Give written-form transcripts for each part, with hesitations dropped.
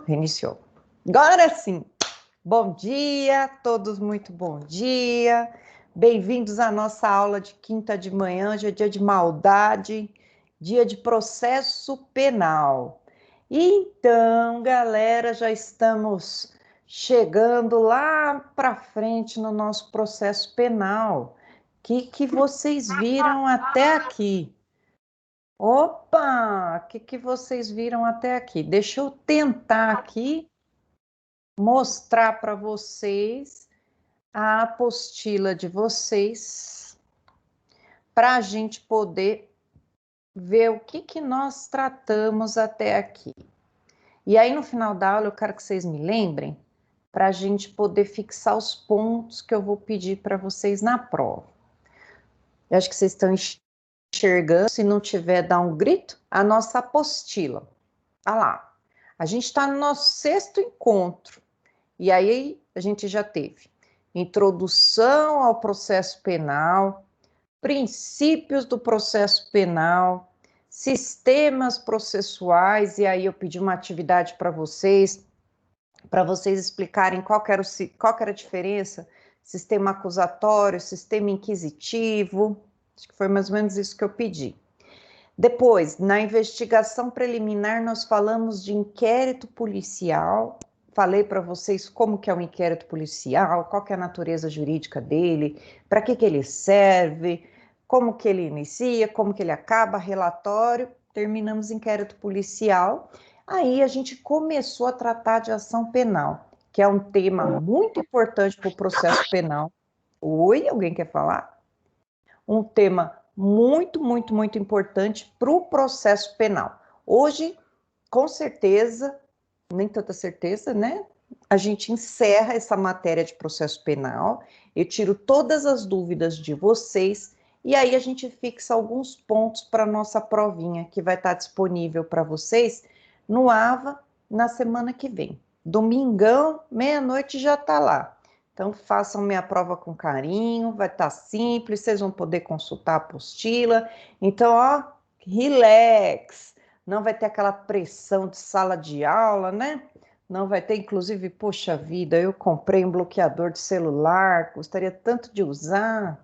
Reiniciou. Agora sim. Bom dia, todos, muito bom dia. Bem-vindos à nossa aula de quinta de manhã. Hoje é dia de maldade, dia de processo penal. Então, galera, já estamos chegando lá para frente no nosso processo penal. O que vocês viram até aqui? Opa, o que vocês viram até aqui? Deixa eu tentar aqui mostrar para vocês a apostila de vocês, para a gente poder ver o que nós tratamos até aqui. E aí, no final da aula, eu quero que vocês me lembrem, para a gente poder fixar os pontos que eu vou pedir para vocês na prova. Eu acho que vocês estão enxergando, se não tiver, dá um grito, a nossa apostila. Olha lá, a gente está no nosso sexto encontro, e aí a gente já teve introdução ao processo penal, princípios do processo penal, sistemas processuais, e aí eu pedi uma atividade para vocês explicarem qual que era a diferença, sistema acusatório, sistema inquisitivo, acho que foi mais ou menos isso que eu pedi. Depois, na investigação preliminar, nós falamos de inquérito policial. Falei para vocês como que é o inquérito policial, qual que é a natureza jurídica dele, para que ele serve, como que ele inicia, como que ele acaba, relatório. Terminamos inquérito policial. Aí a gente começou a tratar de ação penal, que é um tema muito importante para o processo penal. Oi, alguém quer falar? Um tema muito importante para o processo penal. Hoje, com certeza, nem tanta certeza, né? A gente encerra essa matéria de processo penal, eu tiro todas as dúvidas de vocês e aí a gente fixa alguns pontos para a nossa provinha, que vai estar disponível para vocês no AVA na semana que vem. Domingão, meia-noite já está lá. Então, façam minha prova com carinho, vai estar simples, vocês vão poder consultar a apostila. Então, ó, relax, não vai ter aquela pressão de sala de aula, né? Não vai ter, inclusive, poxa vida, eu comprei um bloqueador de celular, gostaria tanto de usar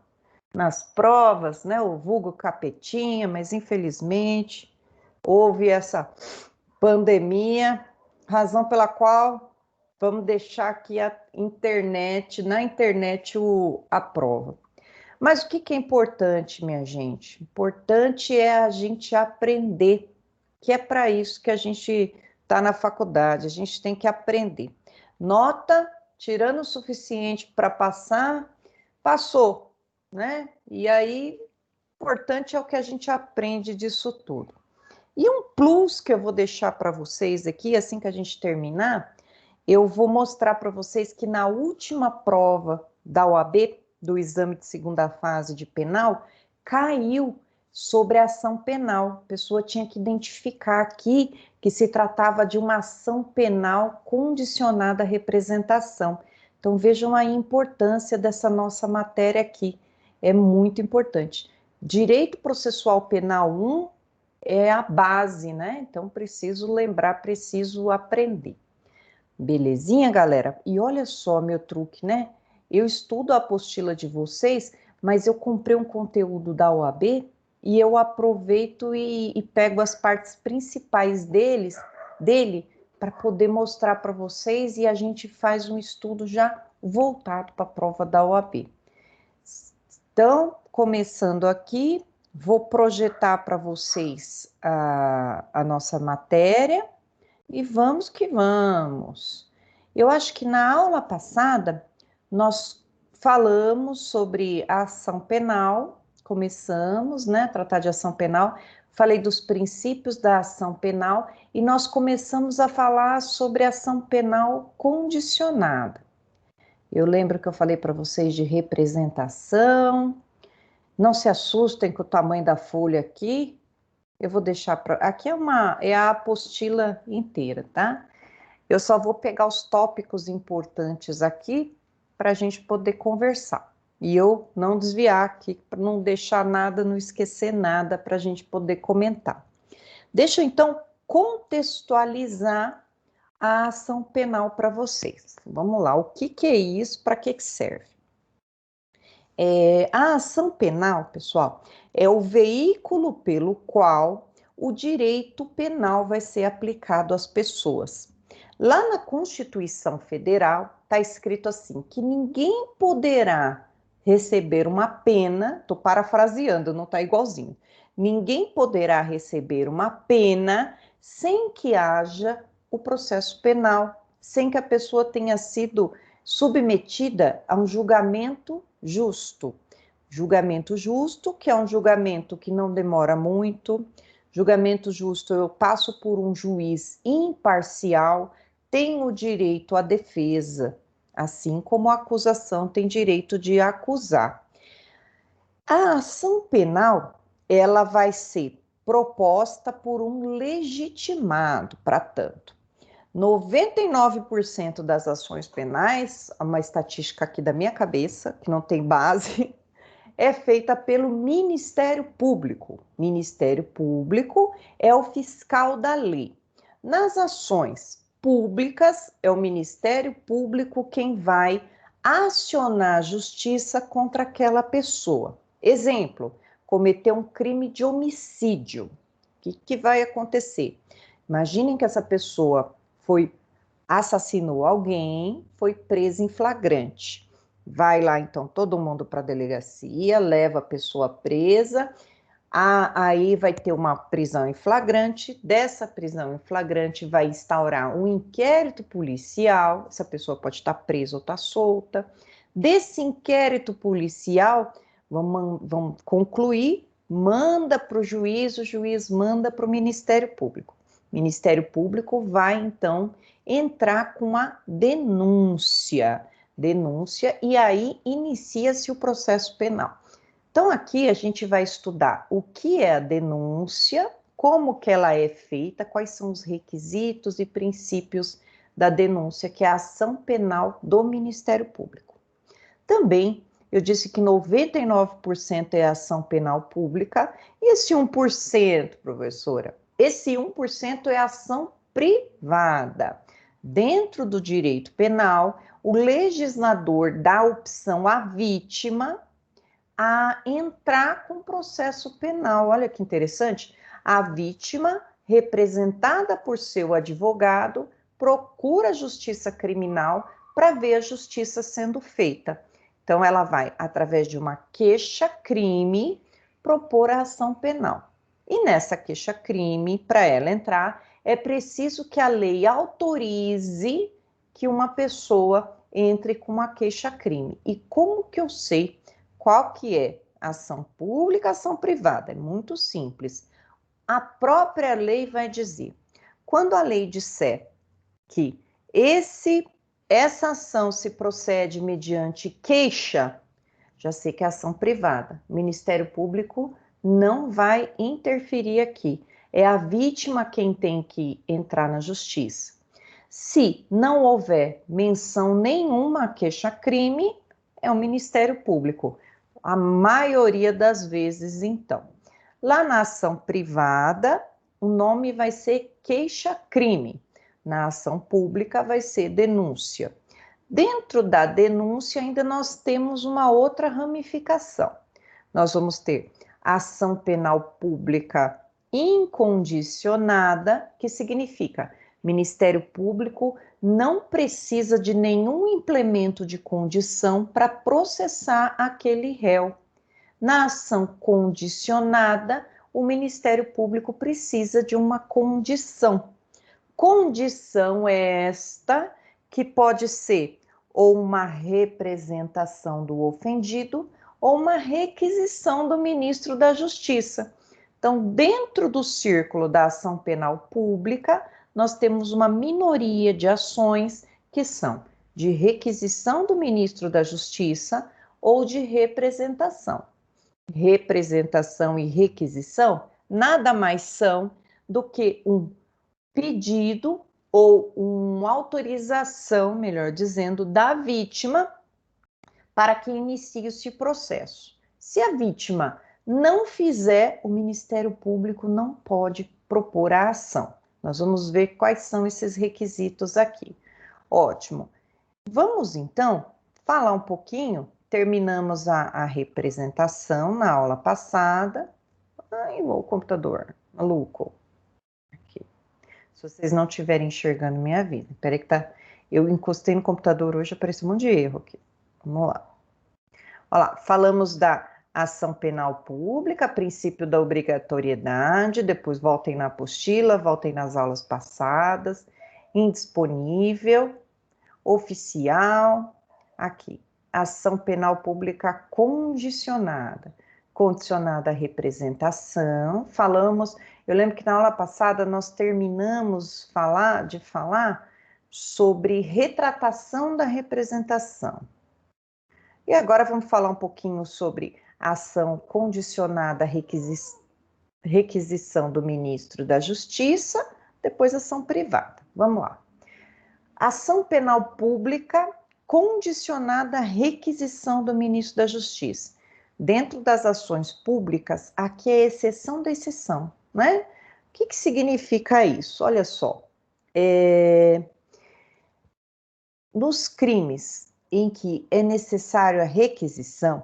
nas provas, né? O vulgo capetinha, mas infelizmente houve essa pandemia, razão pela qual vamos deixar aqui na internet a prova. Mas o que é importante, minha gente? Importante é a gente aprender, que é para isso que a gente está na faculdade, a gente tem que aprender. Nota, tirando o suficiente para passar, passou, né? E aí, importante é o que a gente aprende disso tudo. E um plus que eu vou deixar para vocês aqui, assim que a gente terminar, eu vou mostrar para vocês que na última prova da OAB, do exame de segunda fase de penal, caiu sobre a ação penal. A pessoa tinha que identificar aqui que se tratava de uma ação penal condicionada à representação. Então vejam a importância dessa nossa matéria aqui. É muito importante. Direito Processual Penal 1 é a base, né? Então preciso lembrar, preciso aprender. Belezinha, galera? E olha só meu truque, né? Eu estudo a apostila de vocês, mas eu comprei um conteúdo da OAB e eu aproveito e pego as partes principais dele para poder mostrar para vocês e a gente faz um estudo já voltado para a prova da OAB. Então, começando aqui, vou projetar para vocês a nossa matéria. E vamos que vamos. Eu acho que na aula passada nós falamos sobre a ação penal, começamos, né, a tratar de ação penal, falei dos princípios da ação penal e nós começamos a falar sobre a ação penal condicionada. Eu lembro que eu falei para vocês de representação, não se assustem com o tamanho da folha aqui, eu vou deixar para... Aqui é a apostila inteira, tá? Eu só vou pegar os tópicos importantes aqui para a gente poder conversar. E eu não desviar aqui, para não deixar nada, não esquecer nada, para a gente poder comentar. Deixa eu, então, contextualizar a ação penal para vocês. Vamos lá, o que é isso, para que serve? A ação penal, pessoal, é o veículo pelo qual o direito penal vai ser aplicado às pessoas. Lá na Constituição Federal está escrito assim, que ninguém poderá receber uma pena, estou parafraseando, não está igualzinho, ninguém poderá receber uma pena sem que haja o processo penal, sem que a pessoa tenha sido submetida a um julgamento justo. Julgamento justo, que é um julgamento que não demora muito. Julgamento justo, eu passo por um juiz imparcial, tenho direito à defesa, assim como a acusação tem direito de acusar. A ação penal, ela vai ser proposta por um legitimado, para tanto. 99% das ações penais, uma estatística aqui da minha cabeça, que não tem base, é feita pelo Ministério Público. Ministério Público é o fiscal da lei. Nas ações públicas, é o Ministério Público quem vai acionar a justiça contra aquela pessoa. Exemplo, cometeu um crime de homicídio. O que vai acontecer? Imaginem que essa pessoa assassinou alguém, foi presa em flagrante. Vai lá, então, todo mundo para a delegacia, leva a pessoa presa, aí vai ter uma prisão em flagrante, dessa prisão em flagrante vai instaurar um inquérito policial, essa pessoa pode estar presa ou estar solta. Desse inquérito policial, vão concluir, manda para o juiz manda para o Ministério Público. O Ministério Público vai, então, entrar com a denúncia, e aí inicia-se o processo penal. Então, aqui a gente vai estudar o que é a denúncia, como que ela é feita, quais são os requisitos e princípios da denúncia, que é a ação penal do Ministério Público. Também, eu disse que 99% é ação penal pública, e esse 1%, professora, esse 1% é ação privada. Dentro do direito penal, o legislador dá opção à vítima a entrar com processo penal. Olha que interessante. A vítima, representada por seu advogado, procura a justiça criminal para ver a justiça sendo feita. Então, ela vai, através de uma queixa-crime, propor a ação penal. E nessa queixa-crime, para ela entrar, é preciso que a lei autorize que uma pessoa entre com uma queixa-crime. E como que eu sei qual que é ação pública, ação privada? É muito simples. A própria lei vai dizer. Quando a lei disser que essa ação se procede mediante queixa, já sei que é ação privada. O Ministério Público não vai interferir aqui. É a vítima quem tem que entrar na justiça. Se não houver menção nenhuma a queixa-crime, é o Ministério Público. A maioria das vezes, então. Lá na ação privada, o nome vai ser queixa-crime. Na ação pública vai ser denúncia. Dentro da denúncia, ainda nós temos uma outra ramificação. Nós vamos ter ação penal pública incondicionada, que significa Ministério Público não precisa de nenhum implemento de condição para processar aquele réu. Na ação condicionada, o Ministério Público precisa de uma condição. Condição esta que pode ser ou uma representação do ofendido ou uma requisição do ministro da Justiça. Então, dentro do círculo da ação penal pública, nós temos uma minoria de ações que são de requisição do ministro da Justiça ou de representação. Representação e requisição nada mais são do que um pedido ou uma autorização, melhor dizendo, da vítima para que inicie esse processo. Se a vítima não fizer, o Ministério Público não pode propor a ação. Nós vamos ver quais são esses requisitos aqui. Ótimo. Vamos, então, falar um pouquinho. Terminamos a representação na aula passada. Ai, o computador, maluco. Aqui. Se vocês não estiverem enxergando minha vida. Peraí que tá... Eu encostei no computador hoje, apareceu um monte de erro aqui. Vamos lá. Olha lá, falamos da ação penal pública, princípio da obrigatoriedade, depois voltem na apostila, voltem nas aulas passadas, indisponível, oficial, aqui, ação penal pública condicionada, condicionada à representação, falamos, eu lembro que na aula passada nós terminamos de falar sobre retratação da representação. E agora vamos falar um pouquinho sobre ação condicionada à requisição do ministro da Justiça, depois ação privada. Vamos lá. Ação penal pública condicionada à requisição do ministro da Justiça. Dentro das ações públicas, aqui é exceção da exceção, né? O que significa isso? Olha só, nos crimes em que é necessário a requisição,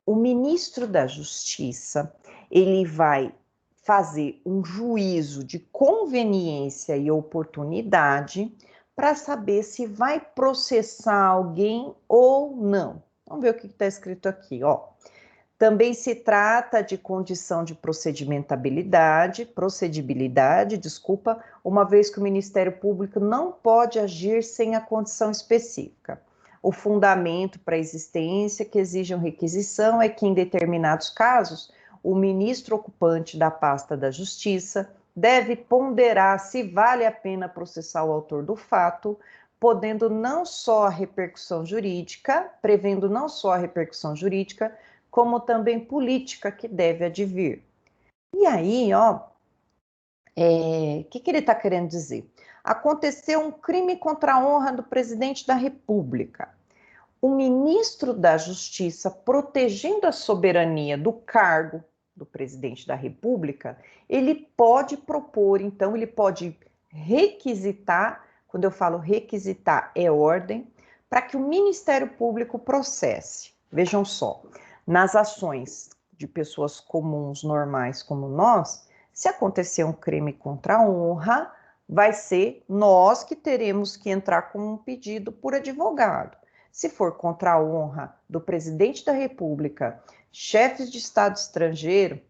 o ministro da Justiça, ele vai fazer um juízo de conveniência e oportunidade para saber se vai processar alguém ou não. Vamos ver o que está escrito aqui, ó. Também se trata de condição de procedibilidade, uma vez que o Ministério Público não pode agir sem a condição específica. O fundamento para a existência que exige uma requisição é que, em determinados casos, o ministro ocupante da pasta da Justiça deve ponderar se vale a pena processar o autor do fato, prevendo não só a repercussão jurídica, como também política que deve advir. E aí, ó, o que ele está querendo dizer? Aconteceu um crime contra a honra do presidente da República. O ministro da Justiça, protegendo a soberania do cargo do presidente da República, ele pode propor, então, ele pode requisitar, quando eu falo requisitar, é ordem, para que o Ministério Público processe. Vejam só, nas ações de pessoas comuns, normais como nós, se acontecer um crime contra a honra, vai ser nós que teremos que entrar com um pedido por advogado. Se for contra a honra do presidente da República, chefes de Estado estrangeiro,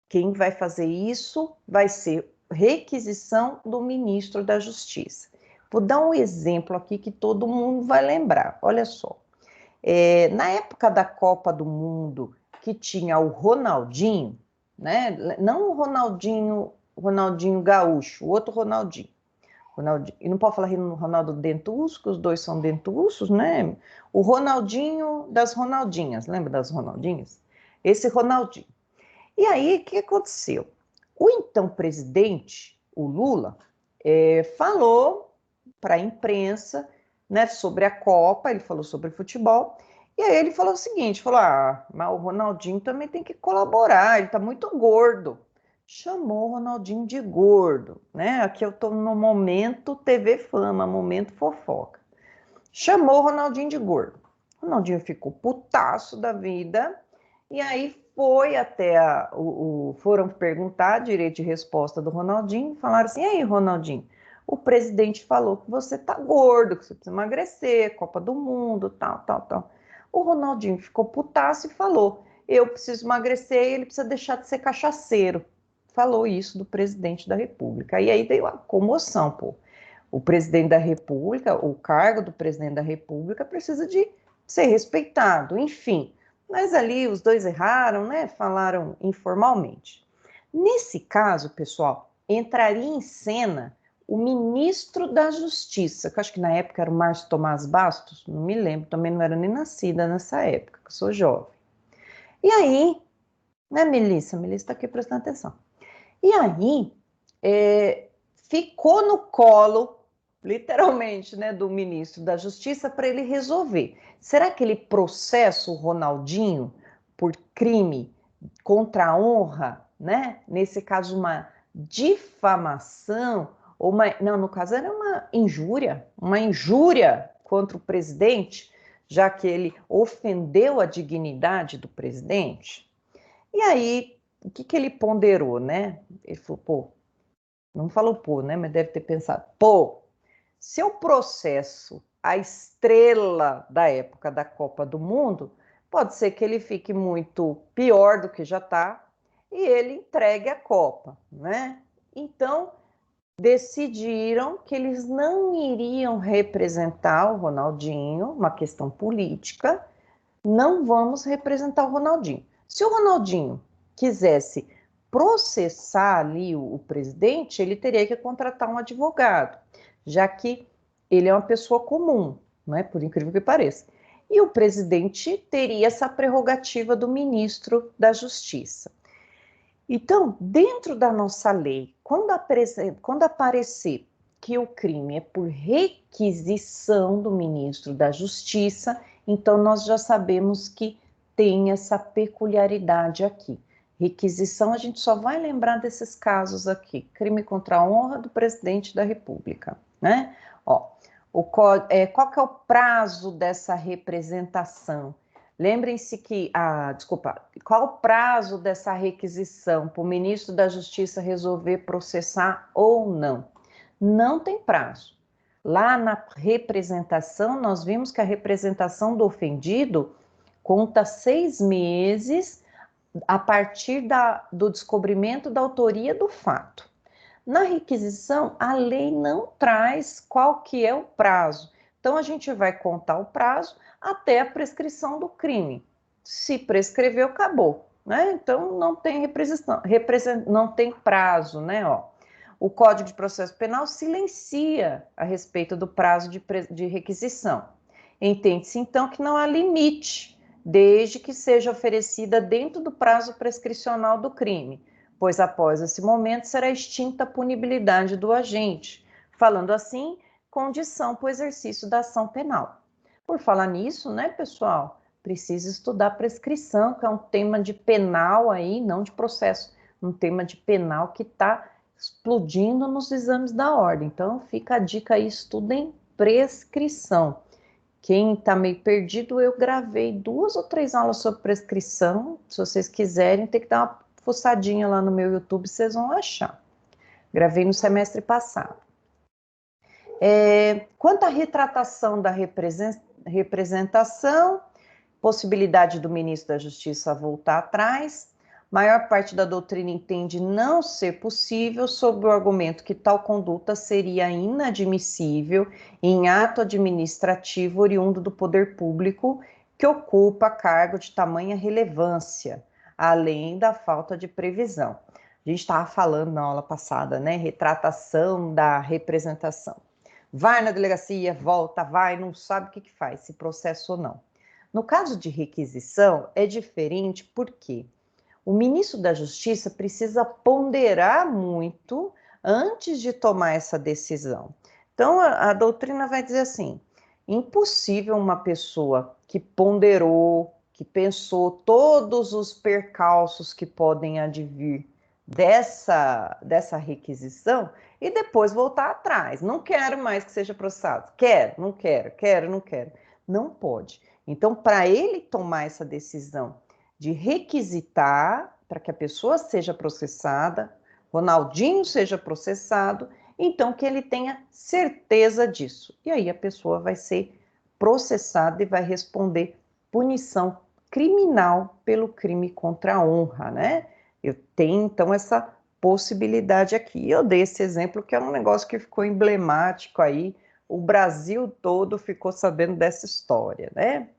quem vai fazer isso vai ser requisição do ministro da Justiça. Vou dar um exemplo aqui que todo mundo vai lembrar. Olha só. Na época da Copa do Mundo, que tinha o Ronaldinho, né? Não o Ronaldinho Gaúcho, o outro Ronaldinho. E não pode falar Ronaldo Dentuço, que os dois são dentuços, né? O Ronaldinho das Ronaldinhas, lembra das Ronaldinhas? Esse Ronaldinho. E aí, o que aconteceu? O então presidente, o Lula, falou para a imprensa, né, sobre a Copa, ele falou sobre futebol, e aí ele falou o seguinte, mas o Ronaldinho também tem que colaborar, ele está muito gordo. Chamou o Ronaldinho de gordo, né? Aqui eu estou no momento TV Fama, momento fofoca. Chamou o Ronaldinho de gordo. O Ronaldinho ficou putaço da vida, e aí foi até foram perguntar, direito de resposta do Ronaldinho, falaram assim, e aí, Ronaldinho, o presidente falou que você tá gordo, que você precisa emagrecer, Copa do Mundo, tal. O Ronaldinho ficou putaço e falou, eu preciso emagrecer e ele precisa deixar de ser cachaceiro. Falou isso do presidente da República. E aí veio a comoção, pô. O presidente da República, o cargo do presidente da República precisa de ser respeitado, enfim. Mas ali os dois erraram, né? Falaram informalmente. Nesse caso, pessoal, entraria em cena o ministro da Justiça, que eu acho que na época era o Márcio Tomás Bastos, não me lembro, também não era nem nascida nessa época, que eu sou jovem. E aí, né, Melissa? Melissa está aqui prestando atenção. E aí, ficou no colo, literalmente, né, do ministro da Justiça para ele resolver. Será que ele processa o Ronaldinho por crime contra a honra, né? Nesse caso, uma difamação, não, no caso era uma injúria contra o presidente, já que ele ofendeu a dignidade do presidente. E aí, o que ele ponderou, né? Ele falou, pô, não falou pô, né? Mas deve ter pensado, pô, se eu processo a estrela da época da Copa do Mundo, pode ser que ele fique muito pior do que já está e ele entregue a Copa, né? Então, decidiram que eles não iriam representar o Ronaldinho, uma questão política, não vamos representar o Ronaldinho. Se o Ronaldinho quisesse processar ali o presidente, ele teria que contratar um advogado, já que ele é uma pessoa comum, né, por incrível que pareça. E o presidente teria essa prerrogativa do ministro da Justiça. Então, dentro da nossa lei, quando aparecer que o crime é por requisição do ministro da Justiça, então nós já sabemos que tem essa peculiaridade aqui. Requisição, a gente só vai lembrar desses casos aqui. Crime contra a honra do presidente da República, né? Ó, qual que é o prazo dessa representação? Lembrem-se que, qual o prazo dessa requisição para o ministro da Justiça resolver processar ou não? Não tem prazo. Lá na representação, nós vimos que a representação do ofendido conta 6 meses a partir do descobrimento da autoria do fato. Na requisição, a lei não traz qual que é o prazo. Então, a gente vai contar o prazo até a prescrição do crime. Se prescreveu, acabou, né? Então, não tem não tem prazo, né? Ó, o Código de Processo Penal silencia a respeito do prazo de requisição. Entende-se, então, que não há limite, desde que seja oferecida dentro do prazo prescricional do crime, pois após esse momento será extinta a punibilidade do agente, falando assim, condição para o exercício da ação penal. Por falar nisso, né, pessoal, precisa estudar prescrição, que é um tema de penal aí, não de processo, um tema de penal que está explodindo nos exames da ordem. Então, fica a dica aí, estudem prescrição. Quem está meio perdido, eu gravei 2 ou 3 aulas sobre prescrição. Se vocês quiserem, tem que dar uma fuçadinha lá no meu YouTube, vocês vão achar. Gravei no semestre passado. Quanto à retratação da representação, possibilidade do ministro da Justiça voltar atrás, maior parte da doutrina entende não ser possível sob o argumento que tal conduta seria inadmissível em ato administrativo oriundo do poder público que ocupa cargo de tamanha relevância, além da falta de previsão. A gente estava falando na aula passada, né? Retratação da representação. Vai na delegacia, volta, vai, não sabe o que faz, se processo ou não. No caso de requisição, é diferente porque o ministro da Justiça precisa ponderar muito antes de tomar essa decisão. Então, a doutrina vai dizer assim, impossível uma pessoa que ponderou, que pensou todos os percalços que podem advir dessa requisição e depois voltar atrás. Não quero mais que seja processado. Quero, não quero, quero, não quero. Não pode. Então, para ele tomar essa decisão de requisitar para que a pessoa seja processada, Ronaldinho seja processado, então que ele tenha certeza disso. E aí a pessoa vai ser processada e vai responder punição criminal pelo crime contra a honra, né? Eu tenho, então, essa possibilidade aqui. Eu dei esse exemplo que é um negócio que ficou emblemático aí, o Brasil todo ficou sabendo dessa história, né?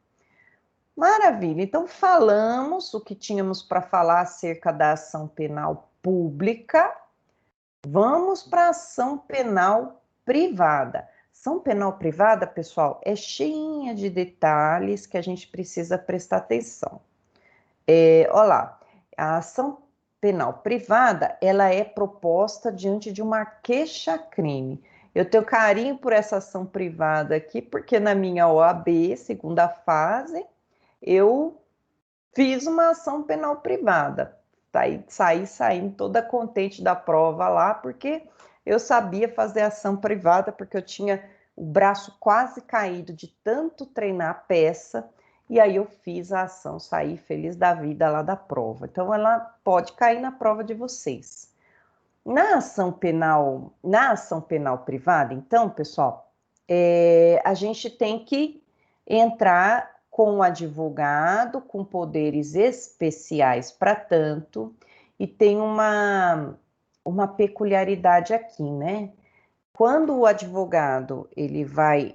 Maravilha, então falamos o que tínhamos para falar acerca da ação penal pública, vamos para a ação penal privada. Ação penal privada, pessoal, é cheinha de detalhes que a gente precisa prestar atenção. Olha lá, a ação penal privada, ela é proposta diante de uma queixa-crime. Eu tenho carinho por essa ação privada aqui, porque na minha OAB, segunda fase, eu fiz uma ação penal privada. saí saindo toda contente da prova lá, porque eu sabia fazer ação privada, porque eu tinha o braço quase caído de tanto treinar a peça, e aí eu fiz a ação, saí feliz da vida lá da prova. Então, ela pode cair na prova de vocês. Na ação penal privada, então, pessoal, a gente tem que entrar com um advogado com poderes especiais para tanto, e tem uma peculiaridade aqui, né? Quando o advogado ele vai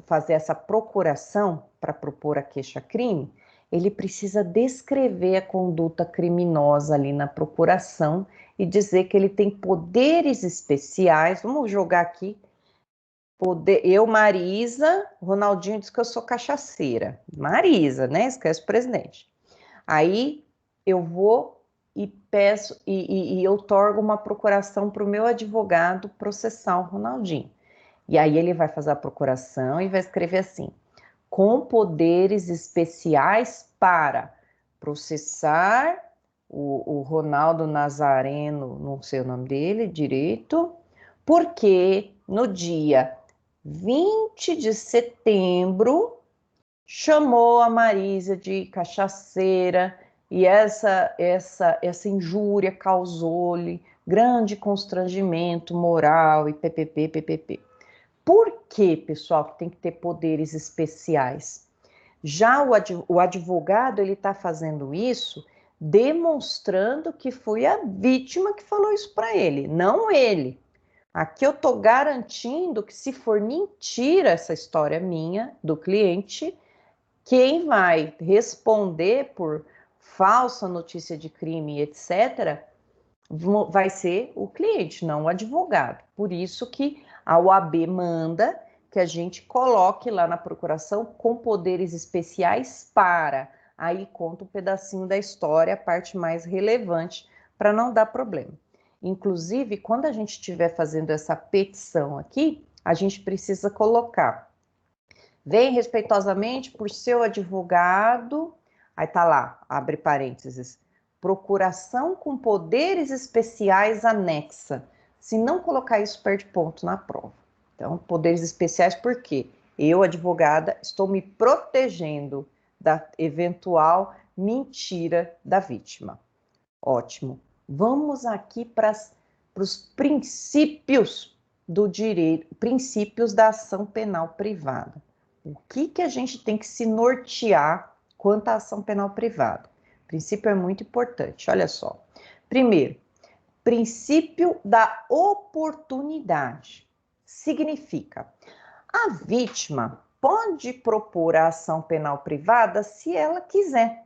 fazer essa procuração para propor a queixa-crime, ele precisa descrever a conduta criminosa ali na procuração e dizer que ele tem poderes especiais. Vamos jogar aqui. Eu, Marisa, Ronaldinho diz que eu sou cachaceira. Marisa, né? Esquece o presidente. Aí eu vou e peço e eu outorgo uma procuração para o meu advogado processar o Ronaldinho. E aí ele vai fazer a procuração e vai escrever assim: com poderes especiais para processar o Ronaldo Nazareno, não sei o nome dele direito, porque no dia 20 de setembro chamou a Marisa de cachaceira e essa injúria causou-lhe grande constrangimento moral e ppp. Por que, pessoal, que tem que ter poderes especiais? Já o advogado, ele está fazendo isso demonstrando que foi a vítima que falou isso para ele, não ele. Aqui eu estou garantindo que, se for mentira essa história minha, do cliente, quem vai responder por falsa notícia de crime, etc., vai ser o cliente, não o advogado. Por isso que a OAB manda que a gente coloque lá na procuração com poderes especiais para. Aí conta um pedacinho da história, a parte mais relevante, para não dar problema. Inclusive, quando a gente estiver fazendo essa petição aqui, a gente precisa colocar: vem respeitosamente por seu advogado, aí tá lá, abre parênteses, procuração com poderes especiais anexa. Se não colocar isso, perde ponto na prova. Então, poderes especiais, por quê? Eu, advogada, estou me protegendo da eventual mentira da vítima. Ótimo. Vamos aqui para os princípios do direito, princípios da ação penal privada. O que a gente tem que se nortear quanto à ação penal privada? O princípio é muito importante, olha só. Primeiro, princípio da oportunidade. Significa, a vítima pode propor a ação penal privada se ela quiser.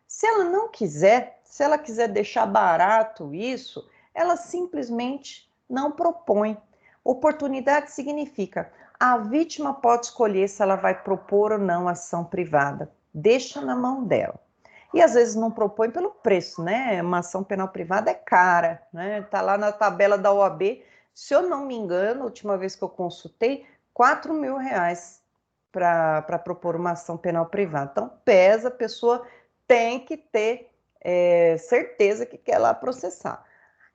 Se ela não quiser, se ela quiser deixar barato isso, ela simplesmente não propõe. Oportunidade significa, a vítima pode escolher se ela vai propor ou não ação privada. Deixa na mão dela. E às vezes não propõe pelo preço, né? Uma ação penal privada é cara, né? Tá lá na tabela da OAB. Se eu não me engano, a última vez que eu consultei, R$ 4.000 para propor uma ação penal privada. Então, pesa, a pessoa tem que ter certeza que quer lá processar.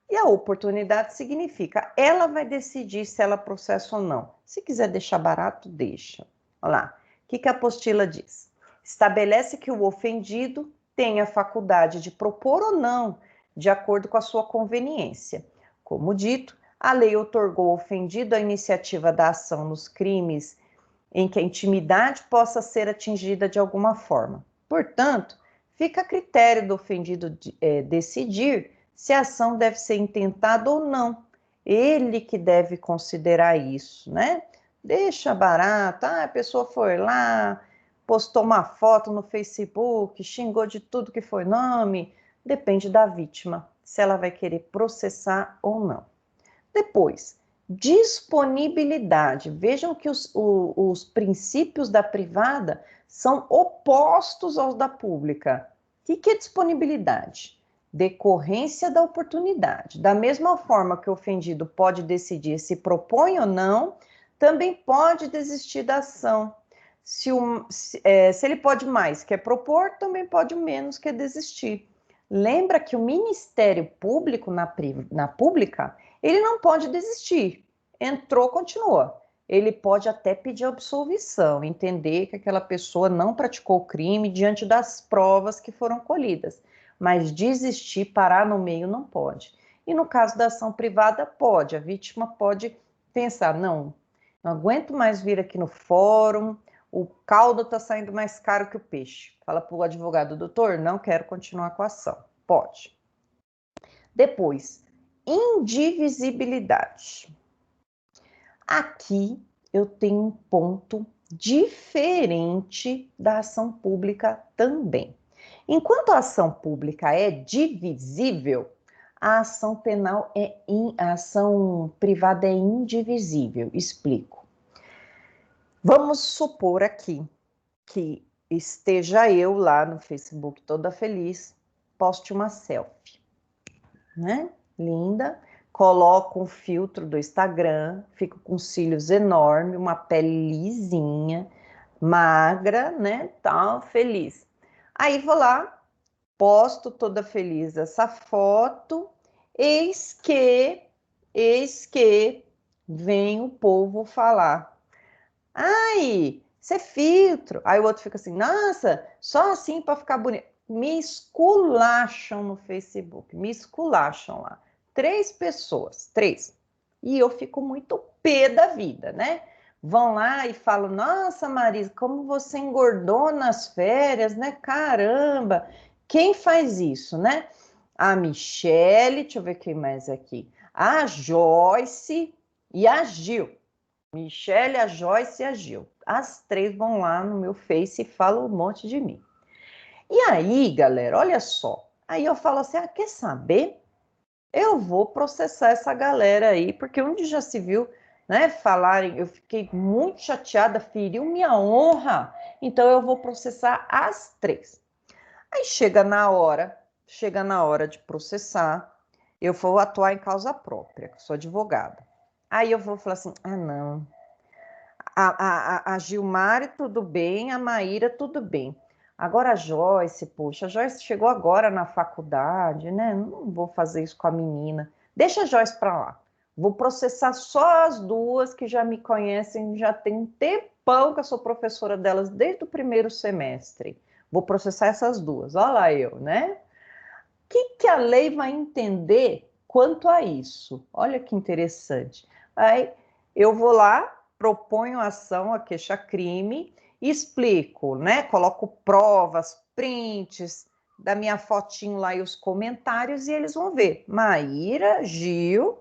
E a oportunidade significa, ela vai decidir se ela processa ou não. Se quiser deixar barato, deixa. Olha lá, o que a apostila diz? Estabelece que o ofendido tem a faculdade de propor ou não, de acordo com a sua conveniência. Como dito, a lei outorgou ao ofendido a iniciativa da ação nos crimes em que a intimidade possa ser atingida de alguma forma. Portanto, fica a critério do ofendido decidir se a ação deve ser intentada ou não. Ele que deve considerar isso, né? Deixa barato, a pessoa foi lá, postou uma foto no Facebook, xingou de tudo que foi nome, depende da vítima, se ela vai querer processar ou não. Depois, disponibilidade. Vejam que os princípios da privada são opostos aos da pública. O que é disponibilidade? Decorrência da oportunidade. Da mesma forma que o ofendido pode decidir se propõe ou não, também pode desistir da ação. Se ele pode mais, quer propor, também pode menos, quer desistir. Lembra que o Ministério Público na pública, ele não pode desistir. Entrou, continua. Ele pode até pedir absolvição, entender que aquela pessoa não praticou o crime diante das provas que foram colhidas. Mas desistir, parar no meio, não pode. E no caso da ação privada, pode. A vítima pode pensar, não aguento mais vir aqui no fórum, o caldo está saindo mais caro que o peixe. Fala para o advogado, doutor, não quero continuar com a ação. Pode. Depois, indivisibilidade. Aqui eu tenho um ponto diferente da ação pública também. Enquanto a ação pública é divisível, a ação penal a ação privada é indivisível. Explico. Vamos supor aqui que esteja eu lá no Facebook toda feliz, poste uma selfie, né? Linda, coloco um filtro do Instagram, fico com cílios enormes, uma pele lisinha, magra, né? Tal, feliz. Aí vou lá, posto toda feliz essa foto, eis que vem o povo falar. Ai, isso é filtro. Aí o outro fica assim, nossa, só assim para ficar bonito. Me esculacham no Facebook, me esculacham lá. 3 pessoas, 3. E eu fico muito pé da vida, né? Vão lá e falam, nossa, Marisa, como você engordou nas férias, né? Caramba, quem faz isso, né? A Michele, deixa eu ver quem mais aqui. A Joyce e a Gil. Michele, a Joyce e a Gil. As 3 vão lá no meu Face e falam um monte de mim. E aí, galera, olha só. Aí eu falo assim, quer saber? Eu vou processar essa galera aí, porque onde já se viu, né, falarem, eu fiquei muito chateada, feriu minha honra, então eu vou processar as 3. Aí chega na hora de processar, eu vou atuar em causa própria, sou advogada. Aí eu vou falar assim, não, a Gilmar, tudo bem, a Maíra, tudo bem. Agora a Joyce, poxa, a Joyce chegou agora na faculdade, né? Não vou fazer isso com a menina. Deixa a Joyce para lá. Vou processar só as 2 que já me conhecem, já tem um tempão que eu sou professora delas desde o primeiro semestre. Vou processar essas 2. Olha lá eu, né? O que a lei vai entender quanto a isso? Olha que interessante. Aí eu vou lá, proponho a ação, a queixa-crime, explico, né? Coloco provas, prints da minha fotinho lá e os comentários, e eles vão ver Maíra, Gil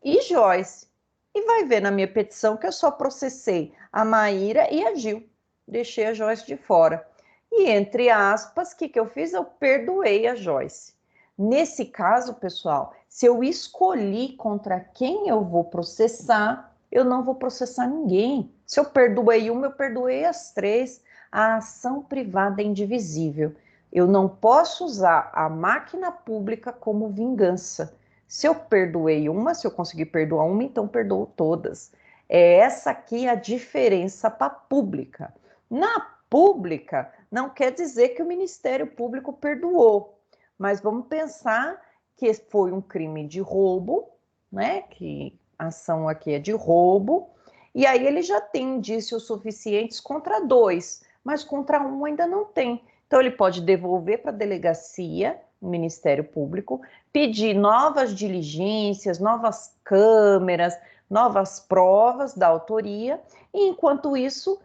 e Joyce. E vai ver na minha petição que eu só processei a Maíra e a Gil. Deixei a Joyce de fora. E, entre aspas, o que eu fiz? Eu perdoei a Joyce. Nesse caso, pessoal, se eu escolhi contra quem eu vou processar, eu não vou processar ninguém. Se eu perdoei uma, eu perdoei as 3. A ação privada é indivisível. Eu não posso usar a máquina pública como vingança. Se eu perdoei uma, se eu conseguir perdoar uma, então perdoo todas. É essa aqui a diferença para a pública. Na pública, não quer dizer que o Ministério Público perdoou, mas vamos pensar que foi um crime de roubo, né? Que a ação aqui é de roubo, e aí ele já tem indícios suficientes contra 2, mas contra 1 ainda não tem. Então ele pode devolver para a delegacia, o Ministério Público, pedir novas diligências, novas câmeras, novas provas da autoria, e enquanto isso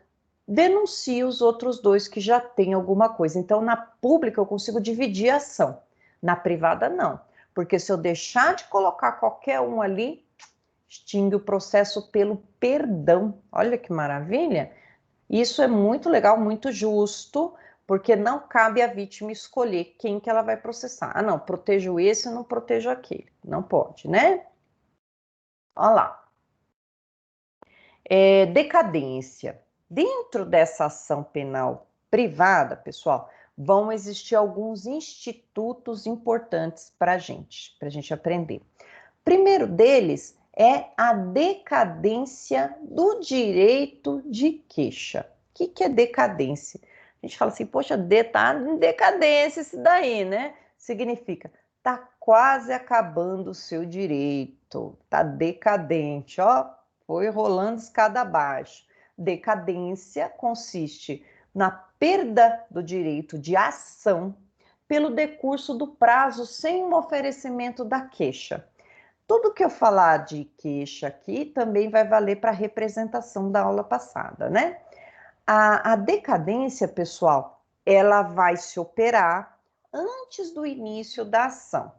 denuncie os outros 2 que já têm alguma coisa. Então, na pública, eu consigo dividir a ação. Na privada, não. Porque se eu deixar de colocar qualquer um ali, extingue o processo pelo perdão. Olha que maravilha! Isso é muito legal, muito justo, porque não cabe à vítima escolher quem que ela vai processar. Não, protejo esse, não protejo aquele. Não pode, né? Olha lá. Decadência. Dentro dessa ação penal privada, pessoal, vão existir alguns institutos importantes para a gente aprender. O primeiro deles é a decadência do direito de queixa. O que é decadência? A gente fala assim, poxa, tá em decadência isso daí, né? significa tá quase acabando o seu direito, tá decadente, ó, foi rolando escada abaixo. Decadência consiste na perda do direito de ação pelo decurso do prazo sem um oferecimento da queixa. Tudo que eu falar de queixa aqui também vai valer para a representação da aula passada, né? A decadência, pessoal, ela vai se operar antes do início da ação.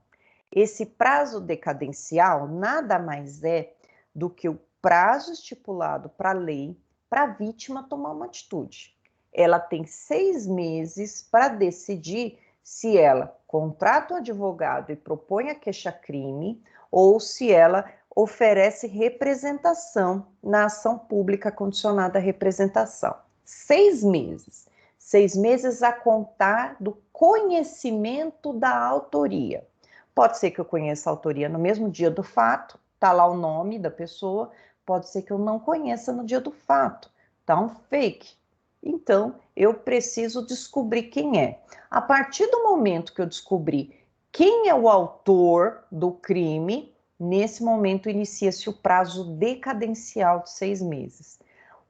Esse prazo decadencial nada mais é do que o prazo estipulado para a lei para a vítima tomar uma atitude. Ela tem 6 meses para decidir se ela contrata um advogado e propõe a queixa-crime ou se ela oferece representação na ação pública condicionada à representação. 6 meses. 6 meses a contar do conhecimento da autoria. Pode ser que eu conheça a autoria no mesmo dia do fato, tá lá o nome da pessoa, pode ser que eu não conheça no dia do fato, tá um fake. Então, eu preciso descobrir quem é. A partir do momento que eu descobrir quem é o autor do crime, nesse momento inicia-se o prazo decadencial de 6 meses.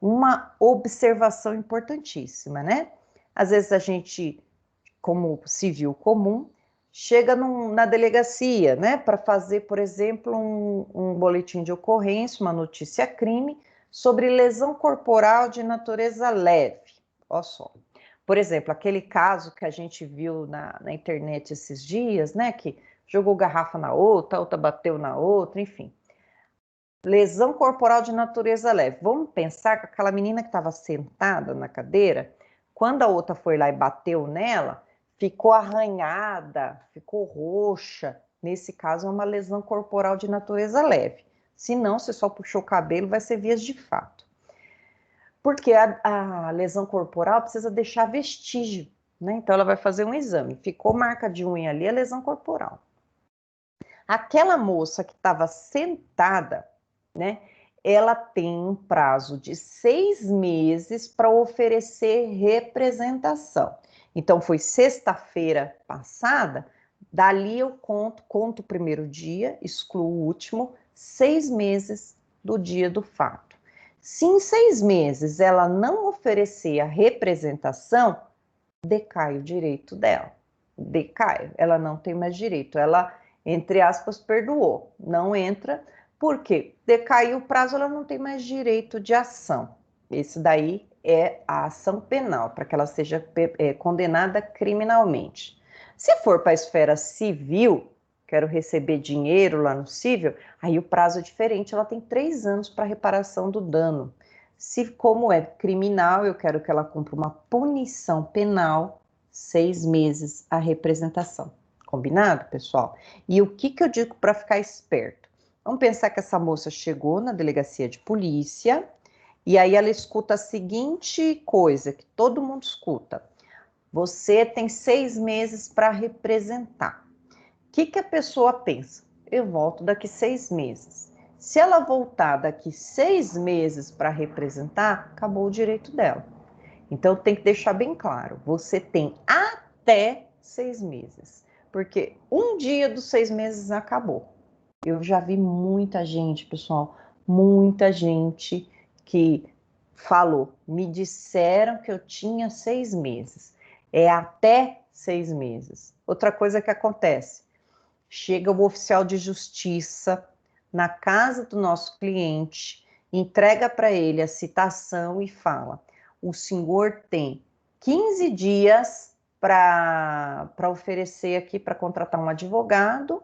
Uma observação importantíssima, né? Às vezes a gente, como civil comum, chega na delegacia, né, para fazer, por exemplo, um boletim de ocorrência, uma notícia crime, sobre lesão corporal de natureza leve. Olha só. Por exemplo, aquele caso que a gente viu na internet esses dias, né, que jogou garrafa na outra, a outra bateu na outra, enfim. Lesão corporal de natureza leve. Vamos pensar que aquela menina que estava sentada na cadeira, quando a outra foi lá e bateu nela, ficou arranhada, ficou roxa. Nesse caso, é uma lesão corporal de natureza leve. Se não, você só puxou o cabelo, vai ser vias de fato. Porque a lesão corporal precisa deixar vestígio, né? Então, ela vai fazer um exame. Ficou marca de unha ali, é lesão corporal. Aquela moça que estava sentada, né? Ela tem um prazo de 6 meses para oferecer representação. Então, foi sexta-feira passada, dali eu conto o primeiro dia, excluo o último, 6 meses do dia do fato. Se em 6 meses ela não oferecer a representação, decai o direito dela. Decai, ela não tem mais direito. Ela, entre aspas, perdoou. Não entra, porque decaiu o prazo, ela não tem mais direito de ação. Esse daí é a ação penal, para que ela seja condenada criminalmente. Se for para a esfera civil, quero receber dinheiro lá no civil, aí o prazo é diferente, ela tem 3 anos para reparação do dano. Se, como é criminal, eu quero que ela cumpra uma punição penal, 6 meses a representação. Combinado, pessoal? E o que eu digo para ficar esperto? Vamos pensar que essa moça chegou na delegacia de polícia e aí ela escuta a seguinte coisa, que todo mundo escuta. Você tem 6 meses para representar. O que a pessoa pensa? Eu volto daqui 6 meses. Se ela voltar daqui 6 meses para representar, acabou o direito dela. Então tem que deixar bem claro, você tem até 6 meses, porque um dia dos 6 meses acabou. Eu já vi muita gente, pessoal, muita gente que falou, me disseram que eu tinha 6 meses, é até 6 meses. Outra coisa que acontece, chega o oficial de justiça na casa do nosso cliente, entrega para ele a citação e fala: o senhor tem 15 dias para oferecer aqui, para contratar um advogado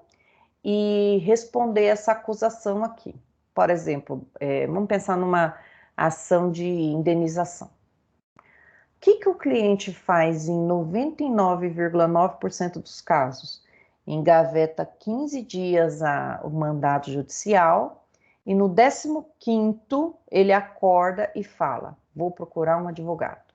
e responder essa acusação aqui. Por exemplo, vamos pensar numa ação de indenização. O que o cliente faz em 99,9% dos casos? Engaveta 15 dias o mandado judicial e no 15º ele acorda e fala, vou procurar um advogado.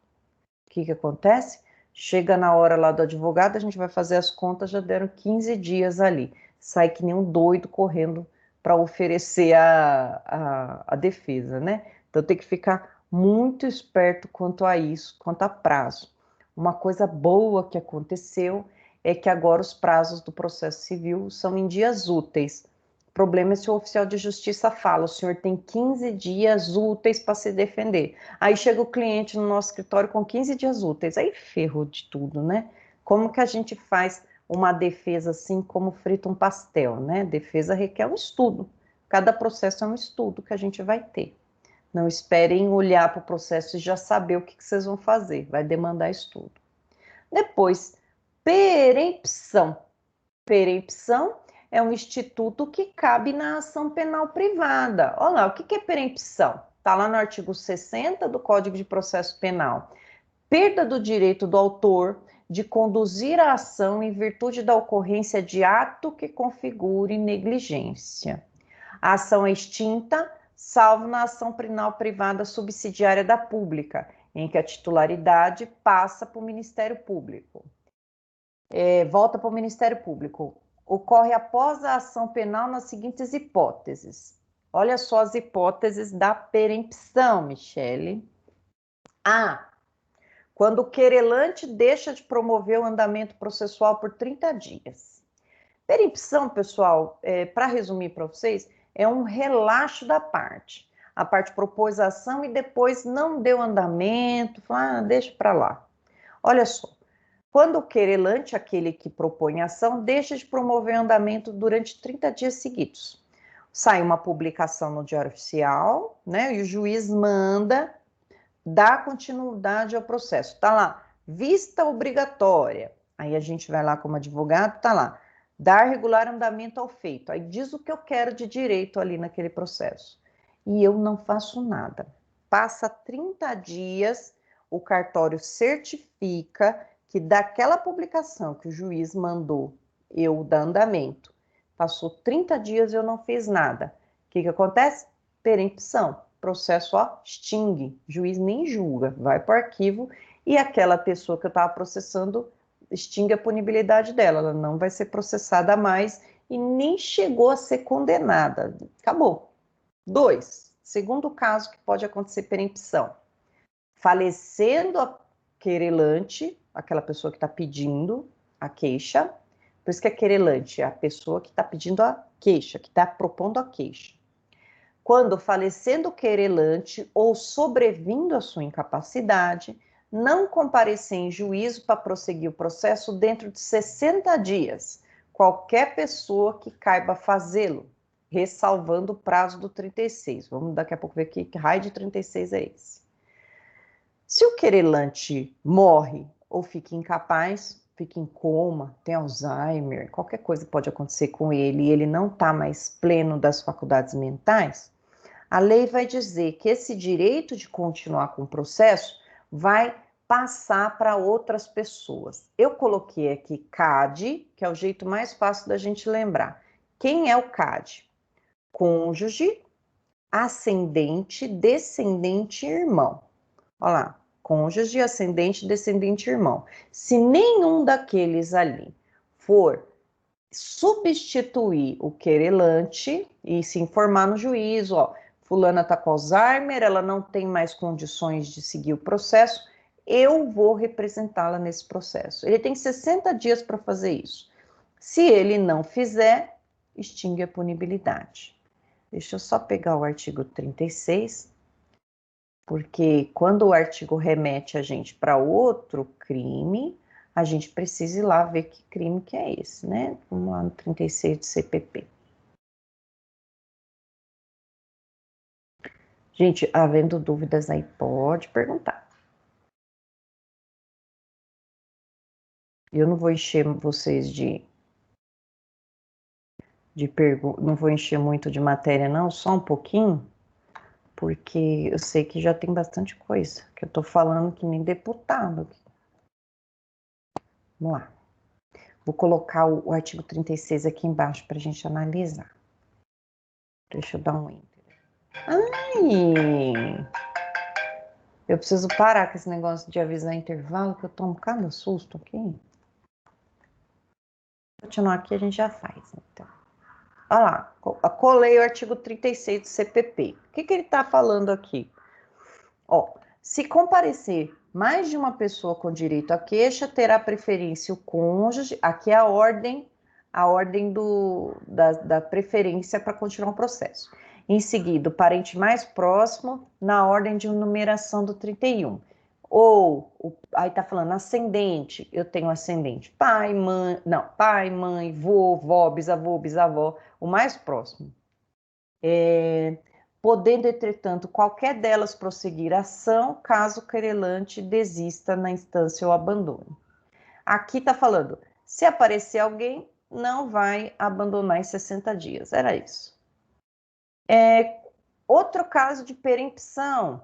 O que acontece? Chega na hora lá do advogado, a gente vai fazer as contas, já deram 15 dias ali. Sai que nem um doido correndo para oferecer a defesa, né? Então tem que ficar muito esperto quanto a isso, quanto a prazo. Uma coisa boa que aconteceu é que agora os prazos do processo civil são em dias úteis. O problema é se o oficial de justiça fala, o senhor tem 15 dias úteis para se defender. Aí chega o cliente no nosso escritório com 15 dias úteis, aí ferrou de tudo, né? Como que a gente faz uma defesa assim como frita um pastel, né? Defesa requer um estudo. Cada processo é um estudo que a gente vai ter. Não esperem olhar para o processo e já saber o que vocês vão fazer. Vai demandar estudo. Depois, perempção. Perempção é um instituto que cabe na ação penal privada. Olha lá, o que é perempção? Está lá no artigo 60 do Código de Processo Penal. Perda do direito do autor de conduzir a ação em virtude da ocorrência de ato que configure negligência. A ação é extinta, salvo na ação penal privada subsidiária da pública, em que a titularidade passa para o Ministério Público. Volta para o Ministério Público. Ocorre após a ação penal nas seguintes hipóteses. Olha só as hipóteses da perempção, Michele. A. Quando o querelante deixa de promover o andamento processual por 30 dias. Perempção, pessoal, para resumir para vocês, é um relaxo da parte. A parte propôs a ação e depois não deu andamento, deixa para lá. Olha só, quando o querelante, aquele que propõe a ação, deixa de promover o andamento durante 30 dias seguidos. Sai uma publicação no Diário Oficial, né, e o juiz manda dar continuidade ao processo. Tá lá, vista obrigatória. Aí a gente vai lá como advogado, tá lá, dar regular andamento ao feito. Aí diz o que eu quero de direito ali naquele processo. E eu não faço nada. Passa 30 dias, o cartório certifica que daquela publicação que o juiz mandou eu dar andamento, passou 30 dias e eu não fiz nada. O que acontece? Perempção. Processo, extingue. Juiz nem julga, vai para o arquivo e aquela pessoa que eu estava processando extingue a punibilidade dela, ela não vai ser processada mais e nem chegou a ser condenada. Acabou. 2. Segundo caso que pode acontecer perempção. Falecendo a querelante, aquela pessoa que está pedindo a queixa, por isso que é querelante, é a pessoa que está pedindo a queixa, que está propondo a queixa. Quando falecendo o querelante ou sobrevindo a sua incapacidade, não comparecer em juízo para prosseguir o processo dentro de 60 dias, qualquer pessoa que caiba fazê-lo, ressalvando o prazo do 36. Vamos daqui a pouco ver que raio de 36 é esse. Se o querelante morre ou fica incapaz, fica em coma, tem Alzheimer, qualquer coisa pode acontecer com ele e ele não está mais pleno das faculdades mentais, a lei vai dizer que esse direito de continuar com o processo vai passar para outras pessoas. Eu coloquei aqui CAD, que é o jeito mais fácil da gente lembrar. Quem é o CAD? Cônjuge, ascendente, descendente e irmão. Olha lá, cônjuge, ascendente, descendente e irmão. Se nenhum daqueles ali for substituir o querelante e se informar no juízo, fulana está com Alzheimer, ela não tem mais condições de seguir o processo, eu vou representá-la nesse processo. Ele tem 60 dias para fazer isso. Se ele não fizer, extingue a punibilidade. Deixa eu só pegar o artigo 36, porque quando o artigo remete a gente para outro crime, a gente precisa ir lá ver que crime que é esse, né? Vamos lá no 36 do CPP. Gente, havendo dúvidas aí, pode perguntar. Eu não vou encher vocês de perguntas, não vou encher muito de matéria não, só um pouquinho, porque eu sei que já tem bastante coisa, que eu tô falando que nem deputado. Vamos lá. Vou colocar o artigo 36 aqui embaixo para a gente analisar. Deixa eu dar um enter. Ai! Eu preciso parar com esse negócio de avisar intervalo, que eu tomo cada susto aqui. Vou continuar aqui, a gente já faz, então. Olha lá, colei o artigo 36 do CPP. O que ele está falando aqui? Se comparecer mais de uma pessoa com direito à queixa terá preferência o cônjuge, aqui é a ordem da preferência para continuar o processo. Em seguida, o parente mais próximo, na ordem de numeração do 31. Ou, aí está falando ascendente, eu tenho ascendente pai, mãe, vô, vó, bisavô, bisavó, o mais próximo. Podendo, entretanto, qualquer delas prosseguir a ação, caso o querelante desista na instância ou abandone. Aqui está falando, se aparecer alguém, não vai abandonar em 60 dias, era isso. Outro caso de perempção,